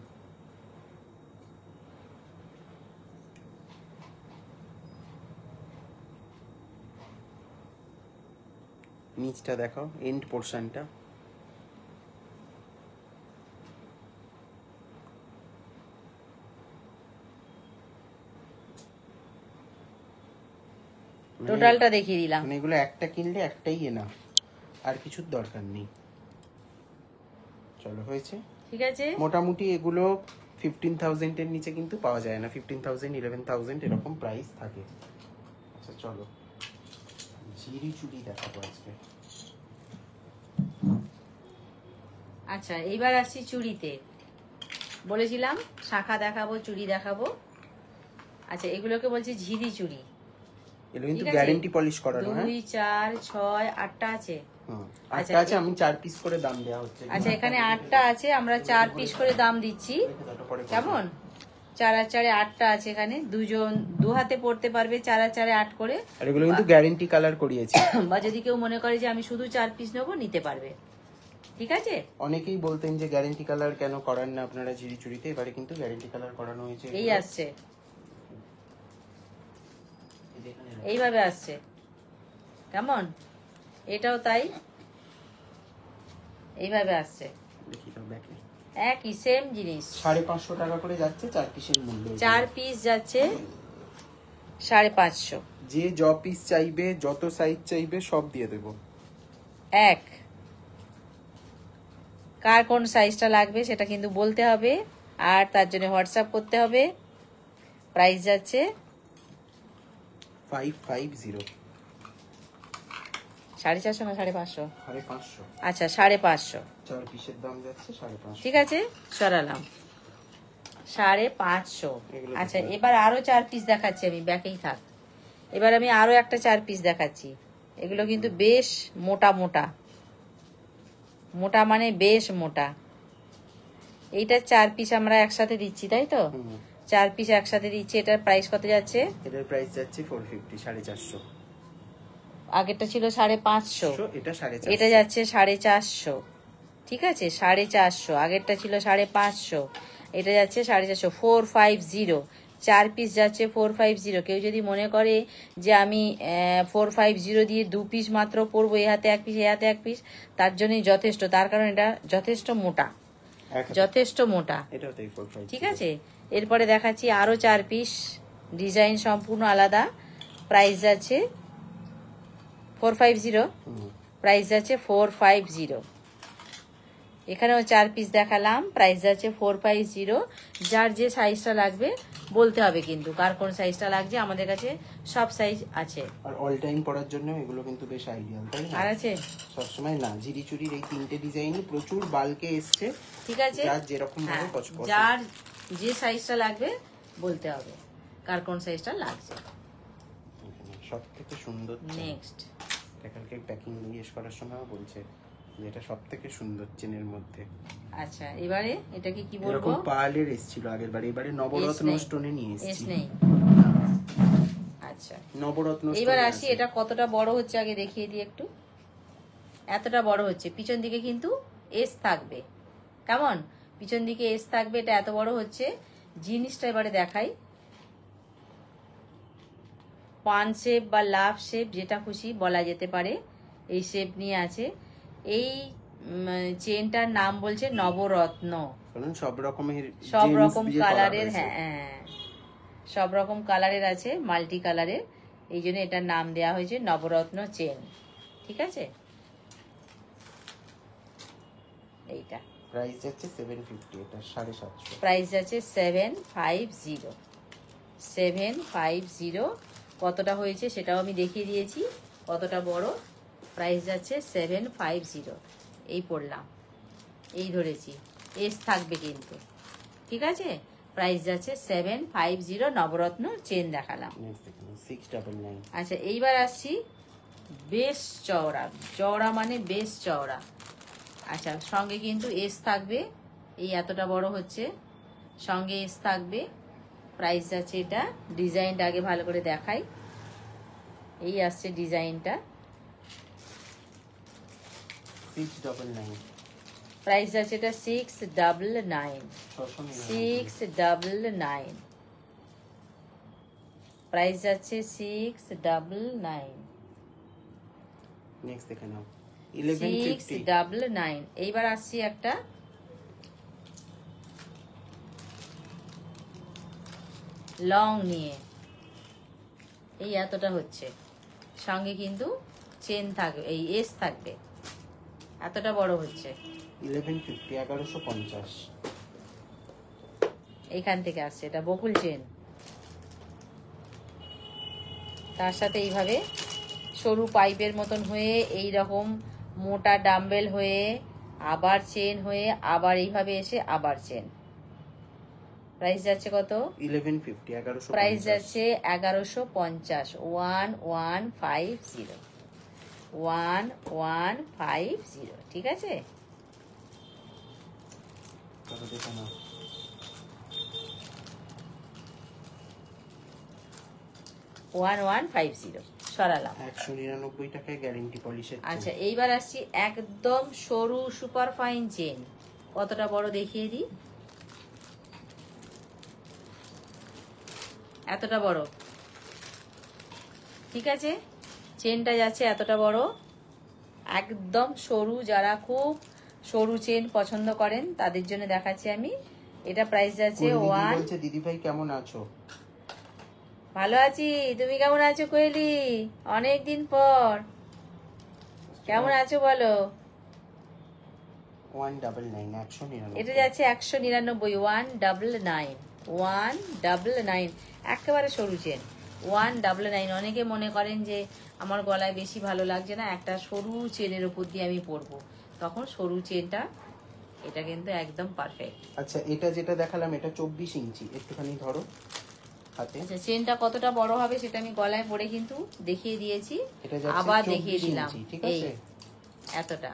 Speaker 1: নিচটা দেখাও, এন্ড পোর্শনটা,
Speaker 2: টোটালটা দেখিয়ে দিলাম।
Speaker 1: মানে এগুলো একটা কিনলে একটাই এনাফ, আর কিছুর দরকার নেই। চলো হয়েছে,
Speaker 2: ঠিক আছে।
Speaker 1: মোটামুটি এগুলো 15,000 এর নিচে কিন্তু পাওয়া যায় না, 15,000 11,000 এরকম প্রাইস থাকে। আচ্ছা চলো ঝিরি চুড়ি দেখাবো আজকে।
Speaker 2: আচ্ছা এইবার আসছি চুড়িতে। বলেছিলাম শাখা দেখাবো, চুড়ি দেখাবো। আচ্ছা এগুলোকে বলছে ঝিরি চুড়ি।
Speaker 1: এগুলো কিন্তু
Speaker 2: ঠিক আছে?
Speaker 1: গ্যারান্টি পলিশ করানো, হ্যাঁ
Speaker 2: 2 4 6 8টা আছে। আচ্ছা,
Speaker 1: আচ্ছা আচ্ছা আমি 4 পিস করে দাম দেওয়া হচ্ছে।
Speaker 2: আচ্ছা এখানে 8টা আছে, আমরা 4 পিস করে দাম দিচ্ছি। কেমন? 4 আর 4 8টা আছে এখানে, দুজন দু হাতে পড়তে পারবে, 4 আর 4 8 করে।
Speaker 1: আর এগুলো কিন্তু গ্যারান্টি কালার করিয়েছি।
Speaker 2: বা যদি কেউ মনে করে যে আমি শুধু 4 পিস নেবো, নিতে পারবে। ঠিক আছে,
Speaker 1: অনেকেই বলতেন যে গ্যারান্টি কালার কেন করান না আপনারা ঝিরি চুড়িতে, এবারে কিন্তু গ্যারান্টি কালার করানো হয়েছে।
Speaker 2: এই আসছে, এইভাবে আসছে। কেমন? এটাও তাই, এইভাবে আসছে,
Speaker 1: দেখি দাও ব্যাকে,
Speaker 2: একই সেম জিনিস।
Speaker 1: 550 টাকা করে যাচ্ছে 4 পিসের মূল্য।
Speaker 2: 4 পিস যাচ্ছে 550।
Speaker 1: যে পিস চাইবে, যত সাইজ চাইবে সব দিয়ে দেবো।
Speaker 2: এক, কার কোন সাইজটা লাগবে সেটা কিন্তু বলতে হবে, আর তার জন্য হোয়াটসঅ্যাপ করতে হবে। প্রাইস যাচ্ছে
Speaker 1: 550,
Speaker 2: 450 না 550?
Speaker 1: 550।
Speaker 2: আচ্ছা 550।
Speaker 1: 4 পিসের দাম যাচ্ছে 550।
Speaker 2: ঠিক আছে, সরালাম 550।
Speaker 1: এগুলো
Speaker 2: আচ্ছা এবার আরো 4 পিস দেখাচ্ছি আমি, ব্যাকেই থাক। এবার আমি আরো একটা 4 পিস দেখাচ্ছি। এগুলো কিন্তু বেশ মোটা মোটা, মোটা মানে বেশ মোটা। এইটা 4 পিস আমরা একসাথে দিচ্ছি, তাই তো? 4 পিস একসাথে দিচ্ছি। এটার প্রাইস কত যাচ্ছে?
Speaker 1: এটার প্রাইস যাচ্ছে 450, 450।
Speaker 2: আগেরটা ছিল 550,
Speaker 1: এটা 450,
Speaker 2: এটা যাচ্ছে 450। ঠিক আছে, 450। আগেরটা ছিল 550, এটা যাচ্ছে 450। 450, 4 পিস যাচ্ছে 450। কেউ যদি মনে করে যে আমি 450 দিয়ে 2 পিস মাত্র পরবো, এ হাতে 1 পিস এ হাতে 1 পিস, তার জন্যই যথেষ্ট। তার কারণ এটা যথেষ্ট মোটা, যথেষ্ট মোটা। ঠিক আছে, এরপরে দেখাচ্ছি আরো 4 পিস, ডিজাইন সম্পূর্ণ আলাদা। প্রাইস যাচ্ছে 450, প্রাইস যাচ্ছে 450। এখানেও 4 পিস দেখালাম, প্রাইস যাচ্ছে 450। যার যে সাইজটা লাগবে বলতে হবে, কিন্তু কার কোন সাইজটা লাগছে, আমাদের কাছে সব সাইজ আছে।
Speaker 1: আর অল টাইম পরার জন্য এগুলো কিন্তু বেশ আইডিয়াল, তাই না?
Speaker 2: আর আছে
Speaker 1: সবসময় না, ঝিরি চুরির এই 3টে ডিজাইনই প্রচুর বালকে এসছে।
Speaker 2: ঠিক আছে,
Speaker 1: যার যেরকম ভাবে পছন্দ,
Speaker 2: যার যে সাইজটা লাগবে বলতে হবে কার কোন সাইজটা লাগছে।
Speaker 1: সবথেকে সুন্দর
Speaker 2: নেক্সট
Speaker 1: কালকে প্যাকিং জিজ্ঞেস করার সময় বলছে যে এটা সবথেকে সুন্দর চেনের মধ্যে।
Speaker 2: আচ্ছা, এবারে এটাকে কি বলবো?
Speaker 1: এরকম পার্লের এসেছিল আগের বারে, এবারে নবরত্ন স্টোনে নিয়ে
Speaker 2: এস
Speaker 1: এসেছি।
Speaker 2: নেই। আচ্ছা,
Speaker 1: নবরত্ন।
Speaker 2: এবার আসি, এটা কতটা বড় হচ্ছে আগে দেখিয়ে দিই একটু। এতটা বড় হচ্ছে, পিছন দিকে কিন্তু এস থাকবে। কেমন? পিছন দিকে এস থাকবে, এটা এত বড় হচ্ছে। জিনিসটা এবারে দেখাই। পান শেপ বা লাভ শেপ যেটা খুশি বলা যেতে পারে, এই শেপ নিয়ে আছে। এই চেনটার নাম বলছে নবরত্ন।
Speaker 1: সব রকমের,
Speaker 2: সব রকম কালারের, হ্যাঁ সব রকম কালারের আছে, মাল্টি কালারের। এই জন্য এটার নাম দেওয়া হয়েছে নবরত্ন চেন। ঠিক আছে, এইটা
Speaker 1: প্রাইস যাচ্ছে 750, এটা 750।
Speaker 2: প্রাইস যাচ্ছে 750, 750। কতটা হয়েছে সেটাও আমি দেখিয়ে দিয়েছি, কতটা বড়। প্রাইস যাচ্ছে 750। এই পড়লাম, এই ধরেছি, এস থাকবে কিন্তু। ঠিক আছে, প্রাইস যাচ্ছে 750। নবরত্ন চেন দেখালাম।
Speaker 1: 699।
Speaker 2: আচ্ছা, এইবার আসছি বেশ চওড়া। চওড়া মানে বেশ চওড়া। আচ্ছা, সঙ্গে কিন্তু এস থাকবে, এই এতটা বড় হচ্ছে, সঙ্গে এস থাকবে। প্রাইস যাচ্ছে, এটা ডিজাইনটা আগে ভালো করে দেখাই। এই আসছে ডিজাইনটা,
Speaker 1: 699।
Speaker 2: প্রাইস যাচ্ছে এটা 699, 699। প্রাইস যাচ্ছে 699,
Speaker 1: নেক্সট দেখে নাও 1150।
Speaker 2: 699। এইবার আসছি একটা লং নিয়ে, এই এতটা হচ্ছে, সঙ্গে কিন্তু চেন থাকবে, এই এস থাকবে, এতটা বড় হচ্ছে।
Speaker 1: 1150, 1150।
Speaker 2: এইখান থেকে আসছে, এটা বকুল চেন। তার সাথে এইভাবে সরু পাইপের মতন হয়ে, এই রকম মোটা ডাম্বেল হয়ে, আবার চেন হয়ে, আবার এইভাবে এসে আবার চেন। প্রাইস যাচ্ছে কত?
Speaker 1: 1150, 1150।
Speaker 2: প্রাইস যাচ্ছে 1150, 1150, 1150। ঠিক আছে,
Speaker 1: কত দেখে নাও।
Speaker 2: 1150 সরালাম।
Speaker 1: 199 টাকায় গ্যারান্টি পলিশের।
Speaker 2: আচ্ছা, এইবার আসছি একদম সরু সুপার ফাইন চেন। কতটা বড় দেখিয়ে দিই, এতটা বড়। ঠিক আছে, চেনটা যাচ্ছে এতটা বড়, একদম সরু। যারা খুব সরু চেন পছন্দ করেন তাদের জন্য দেখাচ্ছি আমি। এটা প্রাইস যাচ্ছে
Speaker 1: দিদি ভাই কেমন আছো?
Speaker 2: ভালো আছি, তুমি কেমন আছো কোয়েলি? অনেকদিন পর, কেমন আছো বলো?
Speaker 1: 199,
Speaker 2: এটা যাচ্ছে 199, 199, 199। একেবারে সরু চেন, 199। অনেকে মনে করেন যে আমার গলায় বেশি ভালো লাগছে না, একটা সরু চেনের উপর দিয়ে আমি পরবো, তখন সরু চেনটা, এটা কিন্তু একদম পারফেক্ট।
Speaker 1: আচ্ছা, এটা যেটা দেখালাম এটা 24 ইঞ্চি, একটুখানি ধরো হাতে।
Speaker 2: আচ্ছা, চেনটা কতটা বড় হবে সেটা আমি গলায় পরে কিন্তু দেখিয়ে দিয়েছি, আবার দেখিয়ে দিলাম।
Speaker 1: ঠিক
Speaker 2: এই
Speaker 1: আছে,
Speaker 2: এতটা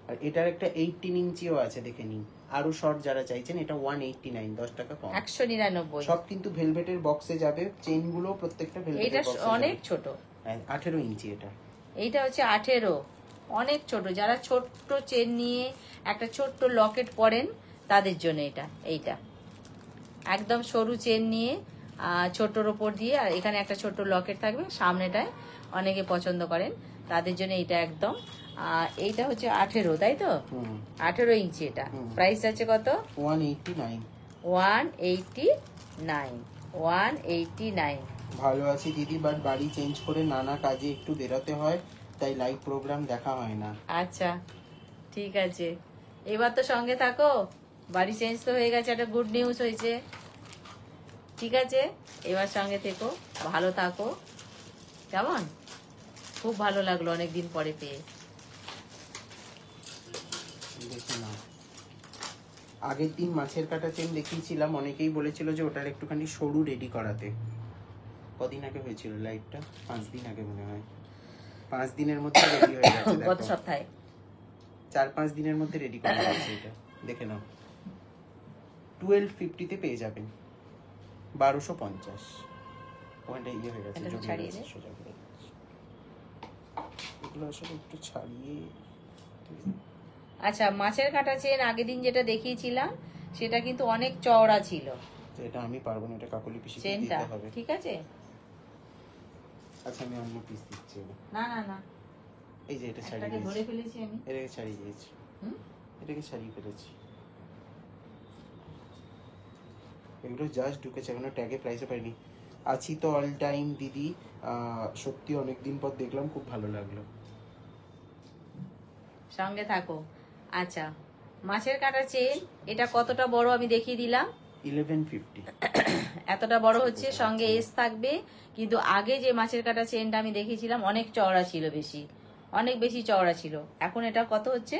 Speaker 1: আর এটার একটা 18 ইঞ্চিও আছে, দেখে নিন। আরো শর্ট যারা চাইছেন, এটা 189, 10 টাকা কম।
Speaker 2: 199।
Speaker 1: সব কিন্তু ভেলভেটের বক্সে যাবে, চেইন গুলো প্রত্যেকটা
Speaker 2: এটা
Speaker 1: ভেলভেটের বক্সে
Speaker 2: অনেক ছোট।
Speaker 1: 18 ইঞ্চি এটা।
Speaker 2: এইটা হচ্ছে 18, অনেক ছোট। যারা ছোট্ট চেন নিয়ে একটা ছোট্ট লকেট পরেন তাদের জন্য এটা। এইটা একদম সরু চেন নিয়ে ছোট্টর ওপর দিয়ে, আর এখানে একটা ছোট্ট লকেট থাকবে সামনেটায়, অনেকে পছন্দ করেন তাদের জন্য এইটা একদম। এইটা হচ্ছে 18, তাই তো? 18 ইঞ্চি। এটা প্রাইস আছে কত?
Speaker 1: 189।
Speaker 2: 189, 189।
Speaker 1: ভালো আছি দিদি, বাট বাড়ি চেঞ্জ করে নানা কাজে একটু বেরোতে হয়, তাই লাইভ প্রোগ্রাম দেখা হয় না।
Speaker 2: আচ্ছা ঠিক আছে, এবার তো সঙ্গে থাকো। বাড়ি চেঞ্জ তো হয়ে গেছে, একটা গুড নিউজ হয়েছে। ঠিক আছে, এবার সঙ্গে থেকো, ভালো থাকো। কেমন? খুব ভালো লাগলো অনেকদিন পরে পেয়ে।
Speaker 1: দেখে নাও, আগের দিন মাছের কাটা চেন দেখিয়েছিলাম, অনেকেই বলেছিল যে ওটার একটুখানি সরু রেডি করাতে। কদিন আগে হয়েছিল লাইভটা? 5 দিন আগে মনে হয়। 5 দিনের মধ্যে রেডি হয়ে গেছে।
Speaker 2: গত সপ্তাহে
Speaker 1: 4-5 দিনের মধ্যে রেডি করে দিয়েছে এটা, দেখে নাও। 1250 তে পেয়ে যাবেন, 1250। ওখানটা ইয়ে হয়ে গেছে,
Speaker 2: এটা ছাড়িয়ে দে।
Speaker 1: সোজা করে দিয়েছে। এগুলো আসলে একটু ছাড়িয়ে।
Speaker 2: আচ্ছা, মাছের কাটা চেন আগের দিন যেটা দেখিয়েছিলাম সেটা কিন্তু অনেক চওড়া ছিল।
Speaker 1: এটা আমি পারবো না, এটা কাকুলি পিসি
Speaker 2: চেনটা
Speaker 1: দিতে হবে।
Speaker 2: ঠিক আছে।
Speaker 1: আচ্ছা আমি অন্য পিস দিচ্ছি।
Speaker 2: না না না,
Speaker 1: এই যে এটা ছাড়িয়ে
Speaker 2: এটাকে ধরে
Speaker 1: দিয়েছি,
Speaker 2: ফেলেছি আমি।
Speaker 1: এটাকে ছাড়িয়ে দিয়েছি,
Speaker 2: হুম,
Speaker 1: এটাকে ছাড়িয়ে ফেলেছি। এগুলো জাস্ট ঢুকেছে, এখনো ট্যাগে প্রাইসও পাইনি। আছি তো অল টাইম দিদি, সত্যি অনেকদিন পর দেখলাম, খুব ভালো লাগলো।
Speaker 2: সঙ্গে থাকো। আচ্ছা, মাছের কাটা চেন এটা কতটা বড় আমি দেখিয়ে দিলাম।
Speaker 1: 1150।
Speaker 2: এতটা বড় হচ্ছে, সঙ্গে এস থাকবে। কিন্তু আগে যে মাছের কাটা চেনটা আমি দেখিয়েছিলাম অনেক চওড়া ছিল, অনেক বেশি চওড়া ছিল। এখন এটা কত হচ্ছে?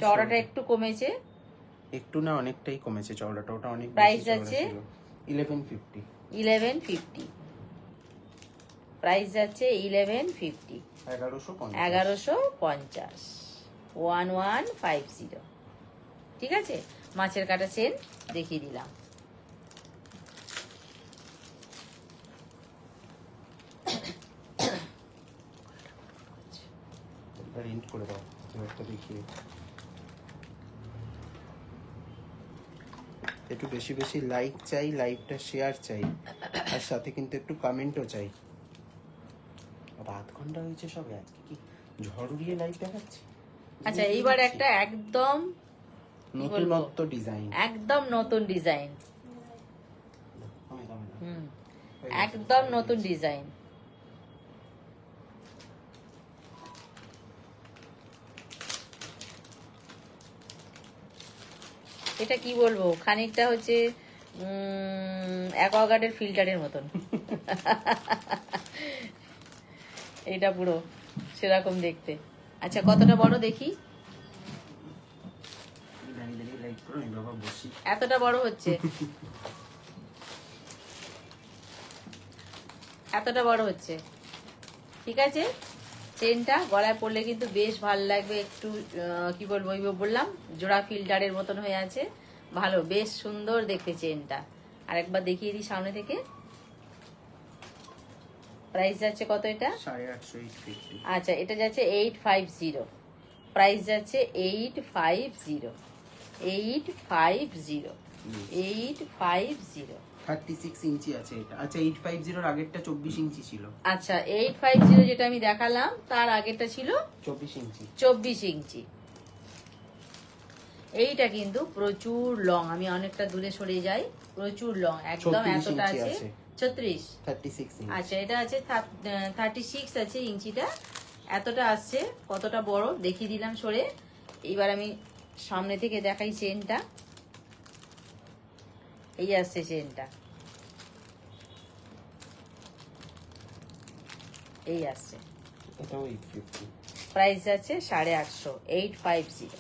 Speaker 2: চওড়াটা একটু কমেছে,
Speaker 1: একটু না অনেকটাই কমেছে চওড়াটা, ওটা অনেক
Speaker 2: প্রাইস আছে
Speaker 1: 1150।
Speaker 2: 1150 প্রাইস আছে 1150, 1150, 1150। ঠিক আছে, মাছের কাটা চেন দেখিয়ে দিলাম।
Speaker 1: রেন্ট করে দাও, একটা দেখিয়ে। একটু বেশি বেশি লাইক চাই, লাইভটা শেয়ার চাই, আর সাথে কিন্তু একটু কমেন্টও চাই। আধ ঘন্টা হয়েছে, সব আজকে কি ঝড় উড়িয়ে লাইভ দেখাচ্ছে?
Speaker 2: আচ্ছা, এইবার একটা একদম
Speaker 1: নতুনত্ব ডিজাইন,
Speaker 2: একদম নতুন ডিজাইন। একদম নতুন ডিজাইন। এটা কি বলবো, খানিকটা হচ্ছে অ্যাকোয়াগার্ডের ফিল্টারের মতন। এটা পুরো সেরকম দেখতে। আচ্ছা, কতটা বড় দেখি। এতটা বড় হচ্ছে, এতটা বড় হচ্ছে। ঠিক আছে, চেনটা গলায় পরলে কিন্তু বেশ ভালো লাগবে। একটু কি বলবো, ওই বললাম জোড়া ফিল্টারের মতন হয়ে আছে, ভালো, বেশ সুন্দর দেখতে চেনটা। আর একবার দেখিয়ে দিই সামনে থেকে। প্রাইস যাচ্ছে কত এটা?
Speaker 1: 850।
Speaker 2: আচ্ছা, এটা যাচ্ছে 850, প্রাইস যাচ্ছে 850, 850, 850।
Speaker 1: 36 ইঞ্চি আছে এটা। আচ্ছা, 850 এর আগেরটা 24 ইঞ্চি ছিল।
Speaker 2: আচ্ছা, 850 যেটা আমি দেখালাম তার আগেরটা ছিল
Speaker 1: 24 ইঞ্চি।
Speaker 2: 24 ইঞ্চি। এইটা কিন্তু প্রচুর লং, আমি অনেকটা দূরে সরে যাই, প্রচুর লং, একদম এতটা আছে 36।
Speaker 1: 36 ইঞ্চি।
Speaker 2: আচ্ছা, এটা আছে 36 আছে ইঞ্চিটা, এতটা আসছে। কতটা বড় দেখিয়ে দিলাম সরে। এবার আমি সামনে থেকে দেখাই চেনটা। এই আসছে চেনটা, এই আসছে।
Speaker 1: এটাও 850।
Speaker 2: প্রাইস আছে 850, 850,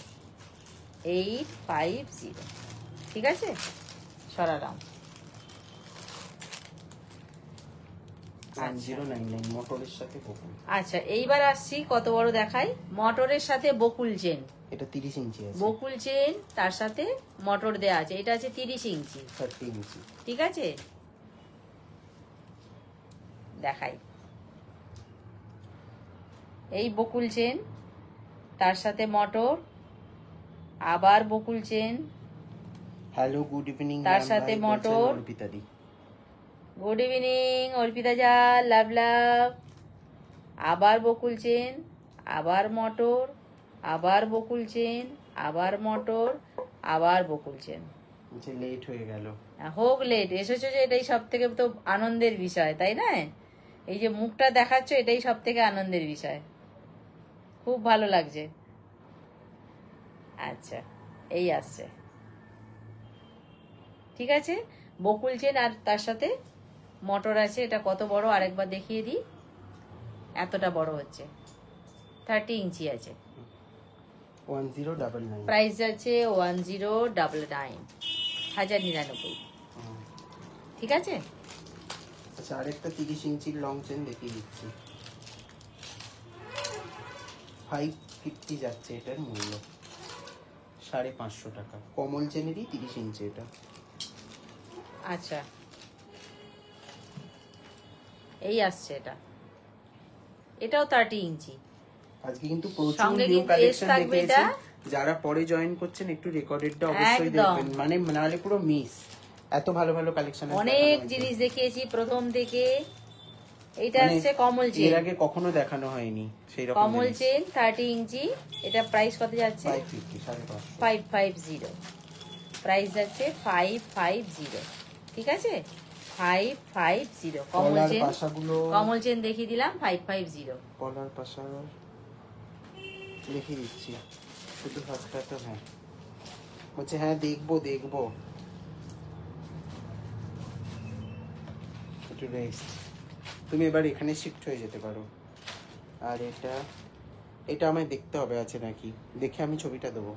Speaker 2: 850। ঠিক আছে, সরালাম।
Speaker 1: 1099 মোটরের সাথে বকুল।
Speaker 2: আচ্ছা এইবার আসছি কত বড় দেখাই, মোটরের সাথে বকুল চেন।
Speaker 1: এটা 30 ইঞ্চি আছে,
Speaker 2: বকুল চেন তার সাথে মোটর দেয়া আছে, এটা আছে 30 ইঞ্চি।
Speaker 1: 30 ইঞ্চি।
Speaker 2: ঠিক আছে, দেখাই। এই বকুল চেন, তার সাথে মোটর, আবার বকুল চেন,
Speaker 1: হ্যালো গুড ইভিনিং,
Speaker 2: তার সাথে মোটর।
Speaker 1: অর্পিতাদি
Speaker 2: গুড ইভিনিং অর্পিতা যা, লাভ লাভ। আবার বকুল চেন, আবার মোটর, আবার বকুল চেন, আবার মোটর, আবার বকুল চেন।
Speaker 1: যে লেট হয়ে গেল।
Speaker 2: হোক লেট, এসেছো যে এটাই সব থেকে তো আনন্দের বিষয়, তাই না? এই যে মুখটা দেখাচ্ছ এটাই সব থেকে আনন্দের বিষয়, খুব ভালো লাগছে। আচ্ছা এই আসছে, ঠিক আছে। বকুল চেন আর তার সাথে মোটর আছে। এটা কত বড় আরেকবার দেখিয়ে দিই, এতটা বড় হচ্ছে, 30 ইঞ্চি আছে।
Speaker 1: 1099।
Speaker 2: প্রাইস আছে 1099, 1099। ঠিক আছে।
Speaker 1: আচ্ছা আরেকটা 30 ইঞ্চির লং চেন দেখিয়ে দিচ্ছি, 550 যাচ্ছে এটার মূল্য, 550 টাকা। কমল চেনেরই 30 ইঞ্চি এটা।
Speaker 2: আচ্ছা এই আসছে, এটাও 30 ইঞ্চি।
Speaker 1: আজকে কিন্তু প্রচুর
Speaker 2: সঙ্গে
Speaker 1: নিউ
Speaker 2: কিন্তু
Speaker 1: কালেকশন
Speaker 2: এস থাকবে
Speaker 1: দেখিয়েছি।
Speaker 2: এটা।
Speaker 1: যারা পরে জয়েন করছেন একটু রেকর্ডেডটা অবশ্যই
Speaker 2: একদম।
Speaker 1: দেখবেন, মানে নাহলে পুরো মিস। এত ভালো ভালো কালেকশন
Speaker 2: অনেক জিনিস দেখিয়েছি প্রথম থেকে। এটা
Speaker 1: মানে
Speaker 2: হচ্ছে কমল
Speaker 1: এর
Speaker 2: চেন,
Speaker 1: আগে কখনো দেখানো হয়নি সেই রকম
Speaker 2: কমল চেন 30 ইঞ্চি। এটা প্রাইস কত যাচ্ছে?
Speaker 1: 550, 550।
Speaker 2: 550। প্রাইস যাচ্ছে 550। ঠিক আছে, 550 কমল
Speaker 1: কলার
Speaker 2: চেন।
Speaker 1: পাশাগুলো,
Speaker 2: কমল চেন দেখিয়ে দিলাম 550।
Speaker 1: কলার পাশা দেখিয়ে দিচ্ছি, শুধু হাতটা তো। হ্যাঁ বলছে হ্যাঁ দেখবো দেখবো, একটু রেস্ট। তুমি এবার এখানে শিফট হয়ে যেতে পারো। আর এটা, এটা আমায় দেখতে হবে আছে নাকি, দেখে আমি ছবিটা দেবো।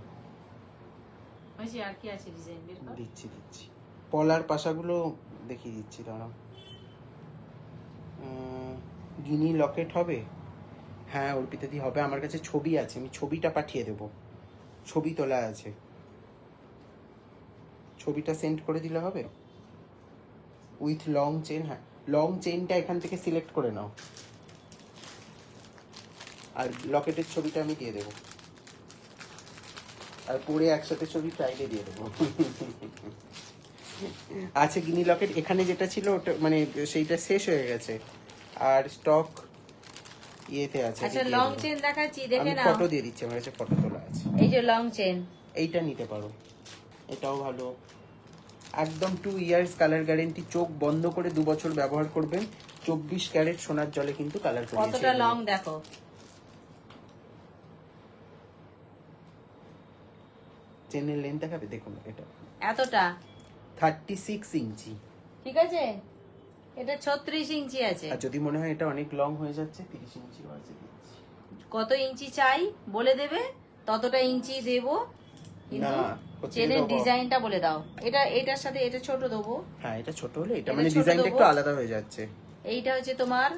Speaker 2: আর কি আছে ডিজাইন বের কর।
Speaker 1: দিচ্ছি দিচ্ছি, পলার পাশাগুলো দেখিয়ে দিচ্ছি, দাঁড়াও। গিনি লকেট হবে? হ্যাঁ অর্পিতাদি হবে, আমার কাছে ছবি আছে, আমি ছবিটা পাঠিয়ে দেবো, ছবি তোলা আছে, ছবিটা সেন্ড করে দিলে হবে। With long chain. হ্যাঁ লং চেনটা এখান থেকে সিলেক্ট করে নাও, আর লকেটের ছবিটা আমি দিয়ে দেবো, আর পরে একসাথে ছবি ফ্রাইডে দিয়ে দেবো। আছে গিনি লকেট, এখানে যেটা ছিল ওটা মানে সেইটা শেষ হয়ে গেছে, আর স্টক ইয়েতে আছে।
Speaker 2: আচ্ছা লং চেন দেখাচ্ছি, দেখে নাও।
Speaker 1: ফটো দিয়ে দিচ্ছি, আমার কাছে ফটো তোলা আছে।
Speaker 2: এই যে লং চেন,
Speaker 1: এইটা নিতে পারো, এটাও ভালো, একদম 2 ইয়ার্স কালার গ্যারেন্টি, চোখ বন্ধ করে 2 বছর ব্যবহার করবেন, 24 ক্যারেট সোনার জলে কিন্তু কালার করিয়েছে।
Speaker 2: কতটা লং দেখো,
Speaker 1: চেনের লেন্থ দেখাবে, দেখুন এটা
Speaker 2: এতটা
Speaker 1: 36 ইঞ্চি।
Speaker 2: ঠিক আছে, এটা 36 ইঞ্চি আছে।
Speaker 1: আর যদি মনে হয় এটা অনেক লং হয়ে যাচ্ছে, 30 ইঞ্চি আছে দিচ্ছি।
Speaker 2: কত ইঞ্চি চাই বলে দেবে, ততটা ইঞ্চি দেবো, কিন্তু
Speaker 1: না,
Speaker 2: চেনের ডিজাইনটা বলে দাও। এটা এটার সাথে এটা ছোট দেবো।
Speaker 1: হ্যাঁ এটা ছোট হলে এটা
Speaker 2: এটা
Speaker 1: মানে
Speaker 2: ছোট
Speaker 1: ডিজাইনটা
Speaker 2: দেবো।
Speaker 1: একটু আলাদা হয়ে যাচ্ছে।
Speaker 2: এইটা হচ্ছে তোমার,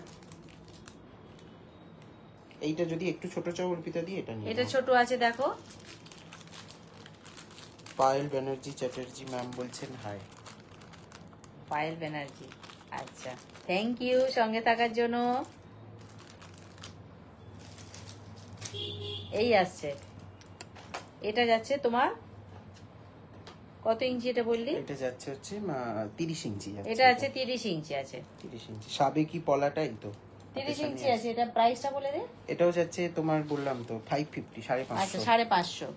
Speaker 1: এইটা যদি একটু ছোট চাও অর্পিতা দিয়ে এটা নিয়ে
Speaker 2: এটা ছোট আছে দেখো।
Speaker 1: পায়েল ব্যানার্জি চ্যাটার্জি ম্যাম বলছেন হাই।
Speaker 2: পায়েল ব্যানার্জি, আচ্ছা থ্যাংক ইউ সঙ্গে থাকার জন্য। এই আসছে, এটা যাচ্ছে তোমার কত ইঞ্চি এটা বললি?
Speaker 1: এটা যাচ্ছে হচ্ছে 30 ইঞ্চি যাচ্ছে।
Speaker 2: এটা আছে 30 ইঞ্চি আছে।
Speaker 1: 30 ইঞ্চি সাবেকি পলাটাই তো
Speaker 2: 30 ইঞ্চি আছে। এটা প্রাইসটা বলে দে।
Speaker 1: এটাও যাচ্ছে তোমার বললাম তো 550, 550।
Speaker 2: আচ্ছা 550।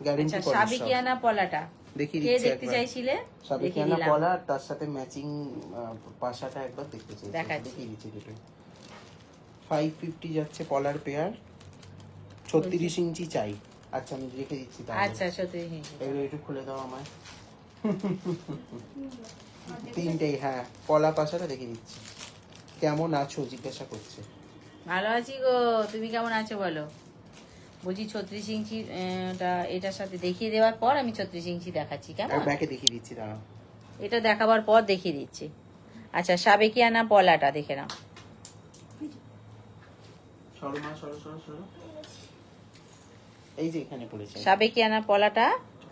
Speaker 1: গ্যারান্টি
Speaker 2: আচ্ছা
Speaker 1: পলিশ।
Speaker 2: সাবিকিয়ানা পলাটা
Speaker 1: দেখিয়ে
Speaker 2: কে
Speaker 1: দিচ্ছি
Speaker 2: দেখতে
Speaker 1: একবার।
Speaker 2: চাইছিলে?
Speaker 1: সাবিকিয়ানা পলা আর তার সাথে ম্যাচিং পাশাটা একবার দেখতে চাইছি,
Speaker 2: দেখাচ্ছি।
Speaker 1: দেখিয়ে দিচ্ছি দুটোই। 550 যাচ্ছে পলার পেয়ার, 36 ইঞ্চি চাই। আচ্ছা আমি রেখে দিচ্ছি তাহলে।
Speaker 2: আচ্ছা 36 ইঞ্চি।
Speaker 1: এগুলো একটু খুলে দাও আমায়। তিনটেই, হ্যাঁ পলা পাশাটা দেখিয়ে দিচ্ছি। কেমন আছো জিজ্ঞাসা করছে।
Speaker 2: ভালো আছি গো, তুমি কেমন আছো বলো। বুঝি 36 ইঞ্চি এটার সাথে দেখিয়ে দেওয়ার পর আমি 36 ইঞ্চি দেখাচ্ছি, কেমন?
Speaker 1: আর ব্যাকে দেখিয়ে দিচ্ছি, দাঁড়াও।
Speaker 2: এটা দেখাবার পর দেখিয়ে দিচ্ছি। আচ্ছা সাবেকিয়ানা পলাটা দেখে নাও।
Speaker 1: সরো মা, সরো সরো সরো। এই যে এখানে পড়েছে।
Speaker 2: সাবেকিয়ানা পলাটা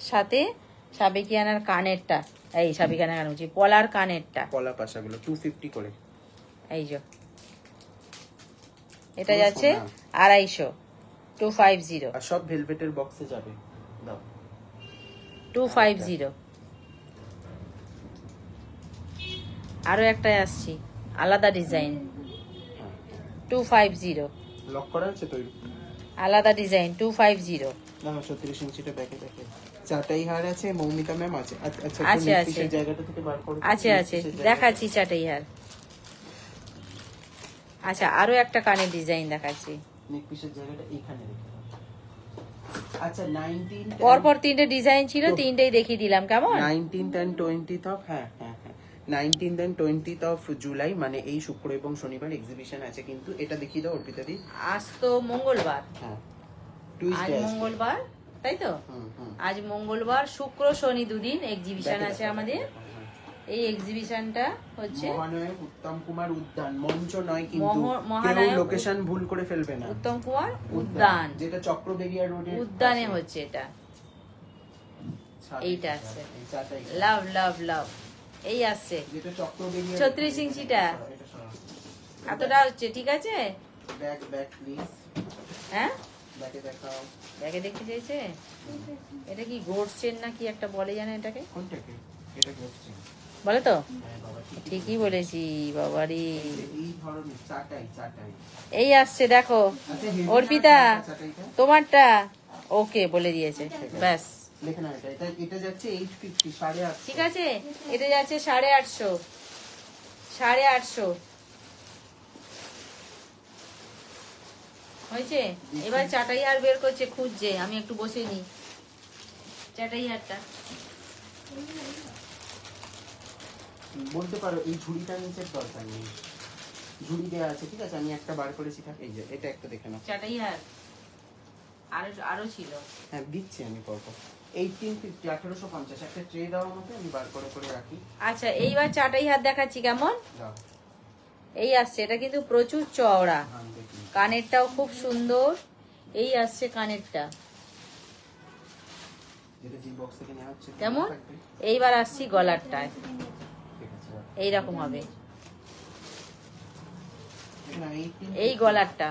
Speaker 2: সাথে সাবেকিয়ানার কানেরটা, এই সাবেকিয়ানা কানের বলছি, পলার কানেরটা,
Speaker 1: পলা পাশাগুলো 250 করে।
Speaker 2: এই যে এটা যাচ্ছে 250, 250,
Speaker 1: আর সব ভেলভেটের বক্সে যাবে। দাও
Speaker 2: 250। আরো একটা আসছি আলাদা ডিজাইন, 250,
Speaker 1: লক করা আছে তো?
Speaker 2: আলাদা ডিজাইন 250।
Speaker 1: দেখো 36 ইঞ্চিটা ব্যাকে দেখে চাটাই হার আছে, মৌমিতা ম্যাম আছে। আচ্ছা
Speaker 2: আছে,
Speaker 1: একটু
Speaker 2: আছে।
Speaker 1: নিচের জায়গাটা থেকে বার করো।
Speaker 2: আছে আছে, দেখাচ্ছি চাটাই হার। আচ্ছা আরো একটা কানের ডিজাইন দেখাচ্ছি।
Speaker 1: নেক পিসের জায়গাটা এখানে রেখে দাও। আচ্ছা 19
Speaker 2: পরপর তিনটে ডিজাইন ছিল, তিনটেই দেখিয়ে দিলাম কেমন।
Speaker 1: 19th and 20th of 19th and 20th of July, মানে এই শুক্র এবং শনিবার এক্সিবিশন আছে। কিন্তু এটা দেখিয়ে দাও অর্পিতা দি।
Speaker 2: আজ তো মঙ্গলবার,
Speaker 1: হ্যাঁ
Speaker 2: আজ
Speaker 1: টুইসডে
Speaker 2: মঙ্গলবার, তাই তো? আজ মঙ্গলবার, শুক্র শনি দুদিন এক্সিবিশন আছে আমাদের। এই এক্সিবিশনটা হচ্ছে
Speaker 1: মহানায়ক উত্তম কুমার উদ্যান, মঞ্চ নয় কিন্তু,
Speaker 2: মহানায়ক
Speaker 1: কেউ লোকেশন ভুল করে ফেলবে না।
Speaker 2: উত্তম কুমার উদ্যান,
Speaker 1: যেটা চক্রবেড়িয়া রোডের
Speaker 2: উদ্যানে হচ্ছে এটা। এইটা আছে লাভ লাভ লাভ, এই আসছে
Speaker 1: যেটা চক্রবেড়িয়া
Speaker 2: 36 ইঞ্চিটা, এতটা হচ্ছে, ঠিক আছে।
Speaker 1: ব্যাক ব্যাক প্লিজ,
Speaker 2: হ্যাঁ
Speaker 1: ব্যাকে দেখাও।
Speaker 2: দেখে দেখতে চাইছে। এটা কি গোডসেন না কি একটা বলে জানে এটাকে,
Speaker 1: কোনটাকে? এটা করছি
Speaker 2: বলে তো?
Speaker 1: বাবা,
Speaker 2: ঠিকই বলেছি বাবারি।
Speaker 1: এই ধরনের চাটাই চাটাই।
Speaker 2: এই আসছে দেখো
Speaker 1: আচ্ছা, heavy
Speaker 2: অর্পিতা,
Speaker 1: না চাটাইটা?
Speaker 2: তোমারটা ওকে বলে দিয়েছে, ব্যাস
Speaker 1: দেখে না, এটা যাচ্ছে 850, 850।
Speaker 2: ঠিক আছে। এটা যাচ্ছে 850, 850 হয়েছে। এবার চাটাই হার বের করছে, খুঁজছে, আমি একটু বসে নি চাটাই হারটা।
Speaker 1: বলতে পারো এই ঝুড়িটা নিচের দরকার নেই, ঝুড়ি দেওয়া আছে, ঠিক আছে। আমি একটা বার করেছি, থাক। এই যে এটা একটা দেখে নাও।
Speaker 2: চাটাই হার আরো ছিল।
Speaker 1: হ্যাঁ দিচ্ছি আমি পরপর। 1850, 1850 একটা ট্রে দাও আমাকে, আমি বার করে করে রাখি।
Speaker 2: আচ্ছা এইবার চাটাই হার দেখাচ্ছি কেমন।
Speaker 1: দাও।
Speaker 2: এই আসছে, এটা কিন্তু প্রচুর চওড়া,
Speaker 1: হ্যাঁ দেখি।
Speaker 2: কানেরটাও খুব সুন্দর। এই আসছে কানেরটা
Speaker 1: যেটা জি বক্স থেকে নেওয়া হচ্ছে
Speaker 2: কেমন।
Speaker 1: থাকবে।
Speaker 2: এইবার আসছি গলারটায়,
Speaker 1: ঠিক আছে।
Speaker 2: এইরকম হবে
Speaker 1: দেখুন, 1850,
Speaker 2: এই গলারটা।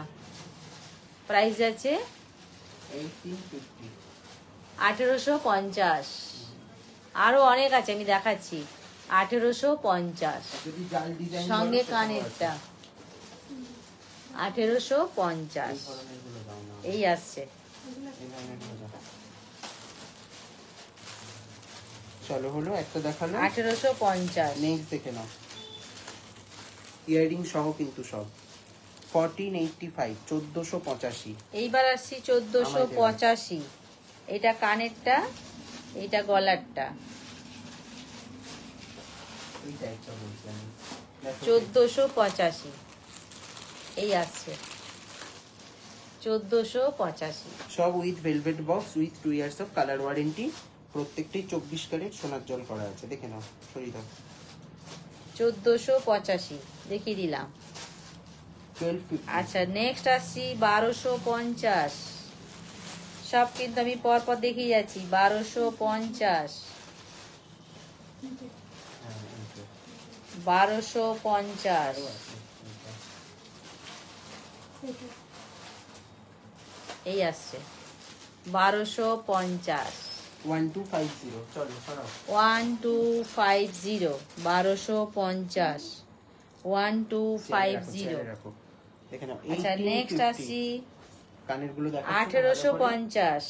Speaker 2: প্রাইস যাচ্ছে
Speaker 1: 1850।
Speaker 2: 1850। আরো অনেক আছে, আমি দেখাচ্ছি। 1850
Speaker 1: যদি জাল ডিজাইন
Speaker 2: সঙ্গে কানেরটা, 1850।
Speaker 1: এই ধরনের গুলো দাও না,
Speaker 2: এই আসছে।
Speaker 1: এই ধরনের গুলো দাও। চলো হলো, একটা দেখালো।
Speaker 2: 1850।
Speaker 1: নেক্সট দেখে নাও। ইয়ারিং সহ কিন্তু সব 1485, 1485।
Speaker 2: এইবার আসছি 1485। এটা কানেরটা, এটা গলারটা,
Speaker 1: এইটা একটা বলছি আমি। দেখো,
Speaker 2: 1485। এই আসছে 1485।
Speaker 1: সব with velvet box, with 2 years of colour warranty. প্রত্যেকটাই 24 ক্যারেট সোনার জল করা আছে। দেখে নাও, সরিয়ে দাও।
Speaker 2: 1485 দেখিয়ে দিলাম।
Speaker 1: 1250।
Speaker 2: আচ্ছা নেক্সট আসছি 1250। সব কিন্তু আমি পরপর দেখিয়ে যাচ্ছি। 1250,
Speaker 1: হ্যাঁ, এই তো।
Speaker 2: 1250।
Speaker 1: আরো আছে, এইটা।
Speaker 2: এই আসছে 1250।
Speaker 1: 1250, চলো সরাও।
Speaker 2: 1250, 1250, 1250।
Speaker 1: চেয়ারে রাখো। দেখে নাও।
Speaker 2: আচ্ছা
Speaker 1: 1850
Speaker 2: নেক্সট আসছি
Speaker 1: কানের গুলো দেখো।
Speaker 2: 1850,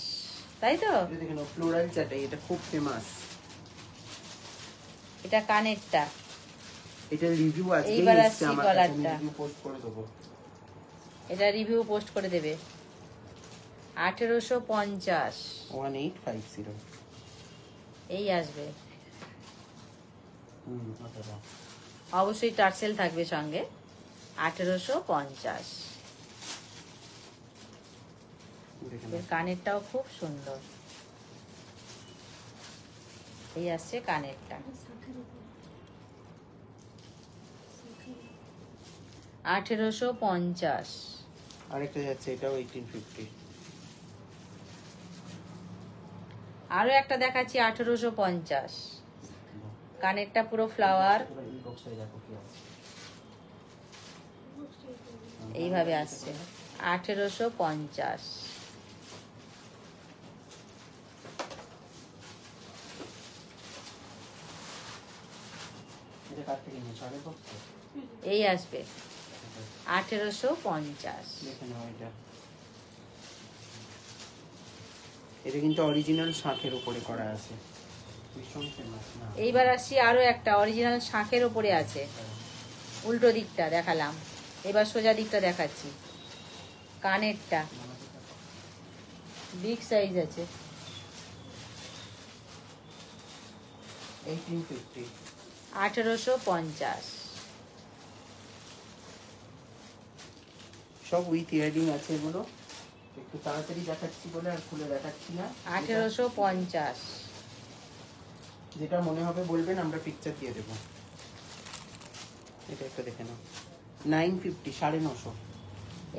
Speaker 2: তাই তো?
Speaker 1: দেখে নাও, ফ্লোরাল চাটাই, এটা খুব ফেমাস।
Speaker 2: এটা কানেরটা।
Speaker 1: এটা রিভিউ আজকেই
Speaker 2: এইবার
Speaker 1: এসেছে
Speaker 2: আসছি
Speaker 1: আমার কাছে, আমি
Speaker 2: গলারটা।
Speaker 1: রিভিউ পোস্ট করে দেবো।
Speaker 2: এটা রিভিউ পোস্ট করে দেবে। 1850।
Speaker 1: 1850।
Speaker 2: এই আসবে।
Speaker 1: আচ্ছা দাও।
Speaker 2: অবশ্যই টার্সেল থাকবে সঙ্গে। 1850।
Speaker 1: দেখে
Speaker 2: এর
Speaker 1: নাও।
Speaker 2: কানেরটাও খুব সুন্দর। এই আসছে কানেরটা। 1850।
Speaker 1: আরেকটা যাচ্ছে, এটাও 1850।
Speaker 2: আরো একটা দেখাচ্ছি 1850, কানেরটা পুরো ফ্লাওয়ার,
Speaker 1: এই বক্সটায় দেখো কি আছে।
Speaker 2: এইভাবে আসছে 1850।
Speaker 1: এটা কার থেকে নিয়েছো? আরেক বক্স?
Speaker 2: এই আসবে 1850।
Speaker 1: দেখে নাও এটা। এটা কিন্তু অরিজিনাল শাঁখের উপরে করা আছে, ভীষণ ফেমাস না?
Speaker 2: এইবার আসছি আরো একটা অরিজিনাল শাঁখের উপরে আছে। উল্টো দিকটা দেখালাম, এবার সোজা দিকটা দেখাচ্ছি। কানেরটা বিগ সাইজ আছে,
Speaker 1: 1850।
Speaker 2: 1850।
Speaker 1: সব উইথ ইয়ারিং আছে এগুলো। একটু তাড়াতাড়ি দেখাচ্ছি বলে আর খুলে দেখাচ্ছি না।
Speaker 2: 1850।
Speaker 1: যেটা মনে হবে বলবেন, আমরা পিকচার দিয়ে দেবো। এটা একটা দেখে নাও, 950, 950।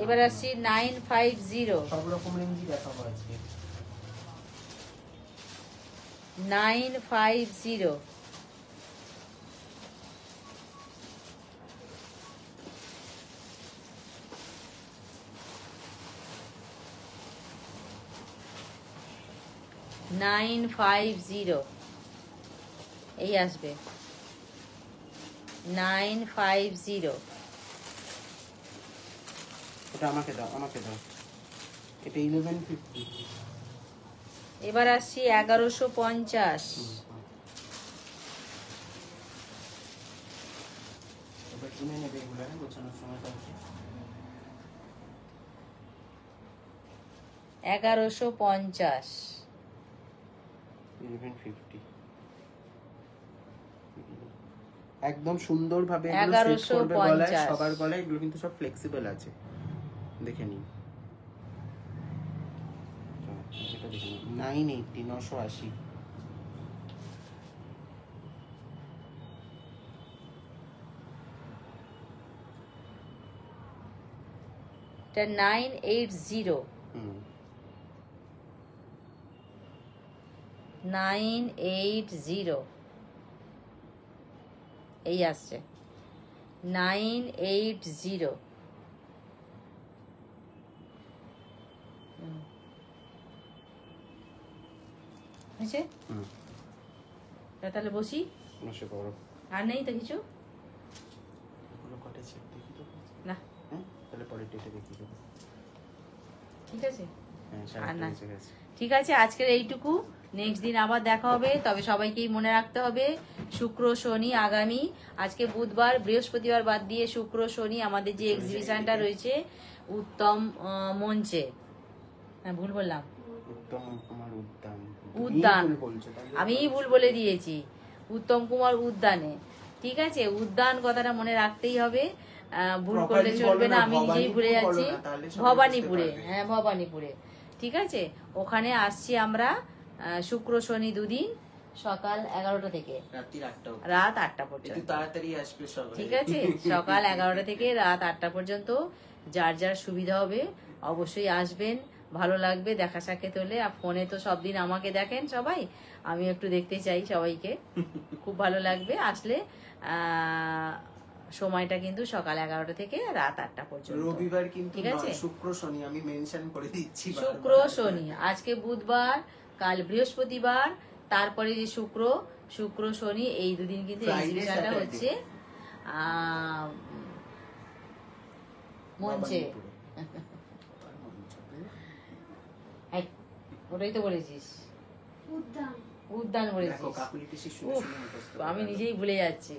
Speaker 2: এবার আসছি 950।
Speaker 1: সব রকম রেঞ্জই দেখাবো আজকে।
Speaker 2: 950। এই আসবে 950।
Speaker 1: এটা আমাকে দাও, আমাকে দাও। এটা 1150।
Speaker 2: এবার আসছি 1150।
Speaker 1: এবার কিনে নেবে এগুলো, গোছানোর সময় থাকবে।
Speaker 2: 1150।
Speaker 1: 1150 একদম সুন্দরভাবে
Speaker 2: 1150
Speaker 1: সবার গলায়। এগুলো কিন্তু সব ফ্লেক্সিবল আছে, দেখে নিন। এটা দেখে নিন, 980, 980।
Speaker 2: এটা 980।
Speaker 1: হুম,
Speaker 2: 980 এই আসছে 980। হয়েছে?
Speaker 1: হুম,
Speaker 2: তাহলে বসি,
Speaker 1: বসে পড়ো।
Speaker 2: আর নেই তো কিছু
Speaker 1: এগুলো কটে ছেড়ে দেখি তো।
Speaker 2: না,
Speaker 1: হ্যাঁ, তাহলে পরের ডেটে দেখি দেবো।
Speaker 2: ঠিক আছে।
Speaker 1: হ্যাঁ,
Speaker 2: আর না,
Speaker 1: সাড়ে গেছে।
Speaker 2: ঠিক আছে, আজকের এইটুকু। নেক্সট দিন আবার দেখা হবে। তবে সবাইকেই মনে রাখতে হবে, শুক্র শনি আগামী, আজকে বুধবার, বৃহস্পতিবার বাদ দিয়ে শুক্র শনি আমাদের যে এক্সিবিশনটা রয়েছে উত্তম মঞ্চে, হ্যাঁ ভুল বললাম,
Speaker 1: উত্তম কুমার উদ্যান।
Speaker 2: উদ্যান,
Speaker 1: তুমি ভুল বলছো, তাহলে
Speaker 2: আমি ভুল বলে দিয়েছি, উত্তম কুমার উদ্যানে। ঠিক আছে, উদ্যান কথাটা মনে রাখতেই হবে, ভুল করলে
Speaker 1: Properly
Speaker 2: চলবে
Speaker 1: বলো
Speaker 2: না।
Speaker 1: না,
Speaker 2: আমি নিজেই ভুলে
Speaker 1: ভবানীপুর
Speaker 2: যাচ্ছি।
Speaker 1: বলো না, তাহলে সবাই
Speaker 2: ভবানীপুরে,
Speaker 1: বুঝতে পারবে।
Speaker 2: হ্যাঁ ভবানীপুরে। ঠিক আছে, ওখানে আসছি আমরা শুক্র শনি দুদিন, সকাল 11টা থেকে
Speaker 1: রাত্রি 8টা অবধি।
Speaker 2: রাত 8টা
Speaker 1: একটু
Speaker 2: পর্যন্ত।
Speaker 1: তাড়াতাড়ি আসবে সবাই।
Speaker 2: ঠিক আছে, সকাল 11টা থেকে রাত 8টা পর্যন্ত, যার যার সুবিধা হবে অবশ্যই আসবেন। ভালো লাগবে, দেখা সাক্ষাৎ হলে। আর ফোনে তো সব দিন আমাকে দেখেন সবাই, আমি একটু দেখতে চাই সবাইকে, খুব ভালো লাগবে আসলে। সময়টা কিন্তু সকাল 11টা থেকে রাত 8টা পর্যন্ত।
Speaker 1: রবিবার কিন্তু
Speaker 2: ঠিক আছে,
Speaker 1: শুক্র শনি আমি মেনশন করে দিচ্ছি।
Speaker 2: শুক্র শনি, আজকে বুধবার, কাল বৃহস্পতিবার, তারপরে যে শুক্র শনি, এই দুদিন কিন্তু
Speaker 1: Friday,
Speaker 2: এক্সিবিশনটা
Speaker 1: Saturday।
Speaker 2: হচ্ছে মঞ্চে। এই, ওটাই তো বলেছিস, উদ্যান বলেছিস। উফ, আমি নিজেই ভুলে যাচ্ছি।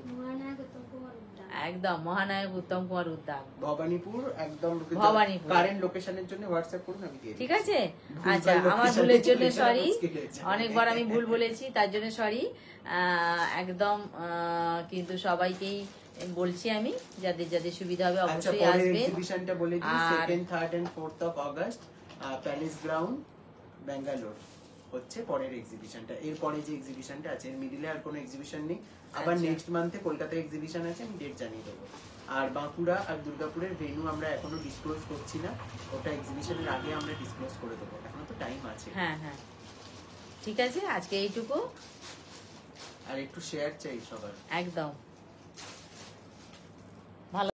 Speaker 2: একদম মহানায়ক উত্তম কুমার উদ্যান,
Speaker 1: ভবানীপুর। একদম
Speaker 2: ভবানীপুর।
Speaker 1: কারেন্ট লোকেশনের জন্য হোয়াটসঅ্যাপ করুন, আমি দিয়ে দিচ্ছি।
Speaker 2: ঠিক আছে,
Speaker 1: ভুলভাল
Speaker 2: আচ্ছা, আমার
Speaker 1: location
Speaker 2: ভুলের জন্য
Speaker 1: location
Speaker 2: সরি,
Speaker 1: মুশকিল হয়েছে।
Speaker 2: অনেকবার আমি ভুল বলেছি, তার জন্য সরি। একদম কিন্তু সবাইকেই বলছি আমি, যাদের যাদের সুবিধা হবে
Speaker 1: আচ্ছা,
Speaker 2: অবশ্যই
Speaker 1: পরের
Speaker 2: আসবেন।
Speaker 1: এক্সিবিশনটা বলে দিই,
Speaker 2: আর
Speaker 1: 2nd, 3rd and 4th of August, palace ground, Bangalore হচ্ছে পরের এক্সিবিশনটা। এরপরে যে এক্সিবিশনটা আছে, এর মিডিলে আর কোনো এক্সিবিশন নেই। আবার
Speaker 2: আচ্ছা।
Speaker 1: নেক্সট মান্থে কলকাতা এক্সিবিশন আছে, আমি ডেট জানিয়ে দেবো। আর বাঁকুড়া আর দুর্গাপুরের ভেন্যু আমরা এখনো ডিসক্লোজ করছি না, ওটা এক্সিবিশনের আগে আমরা ডিসক্লোজ করে দেবো, এখনো তো টাইম আছে।
Speaker 2: হ্যাঁ হ্যাঁ ঠিক আছে, আজকে এইটুকু।
Speaker 1: আর একটু শেয়ার চাই সবার।
Speaker 2: একদম।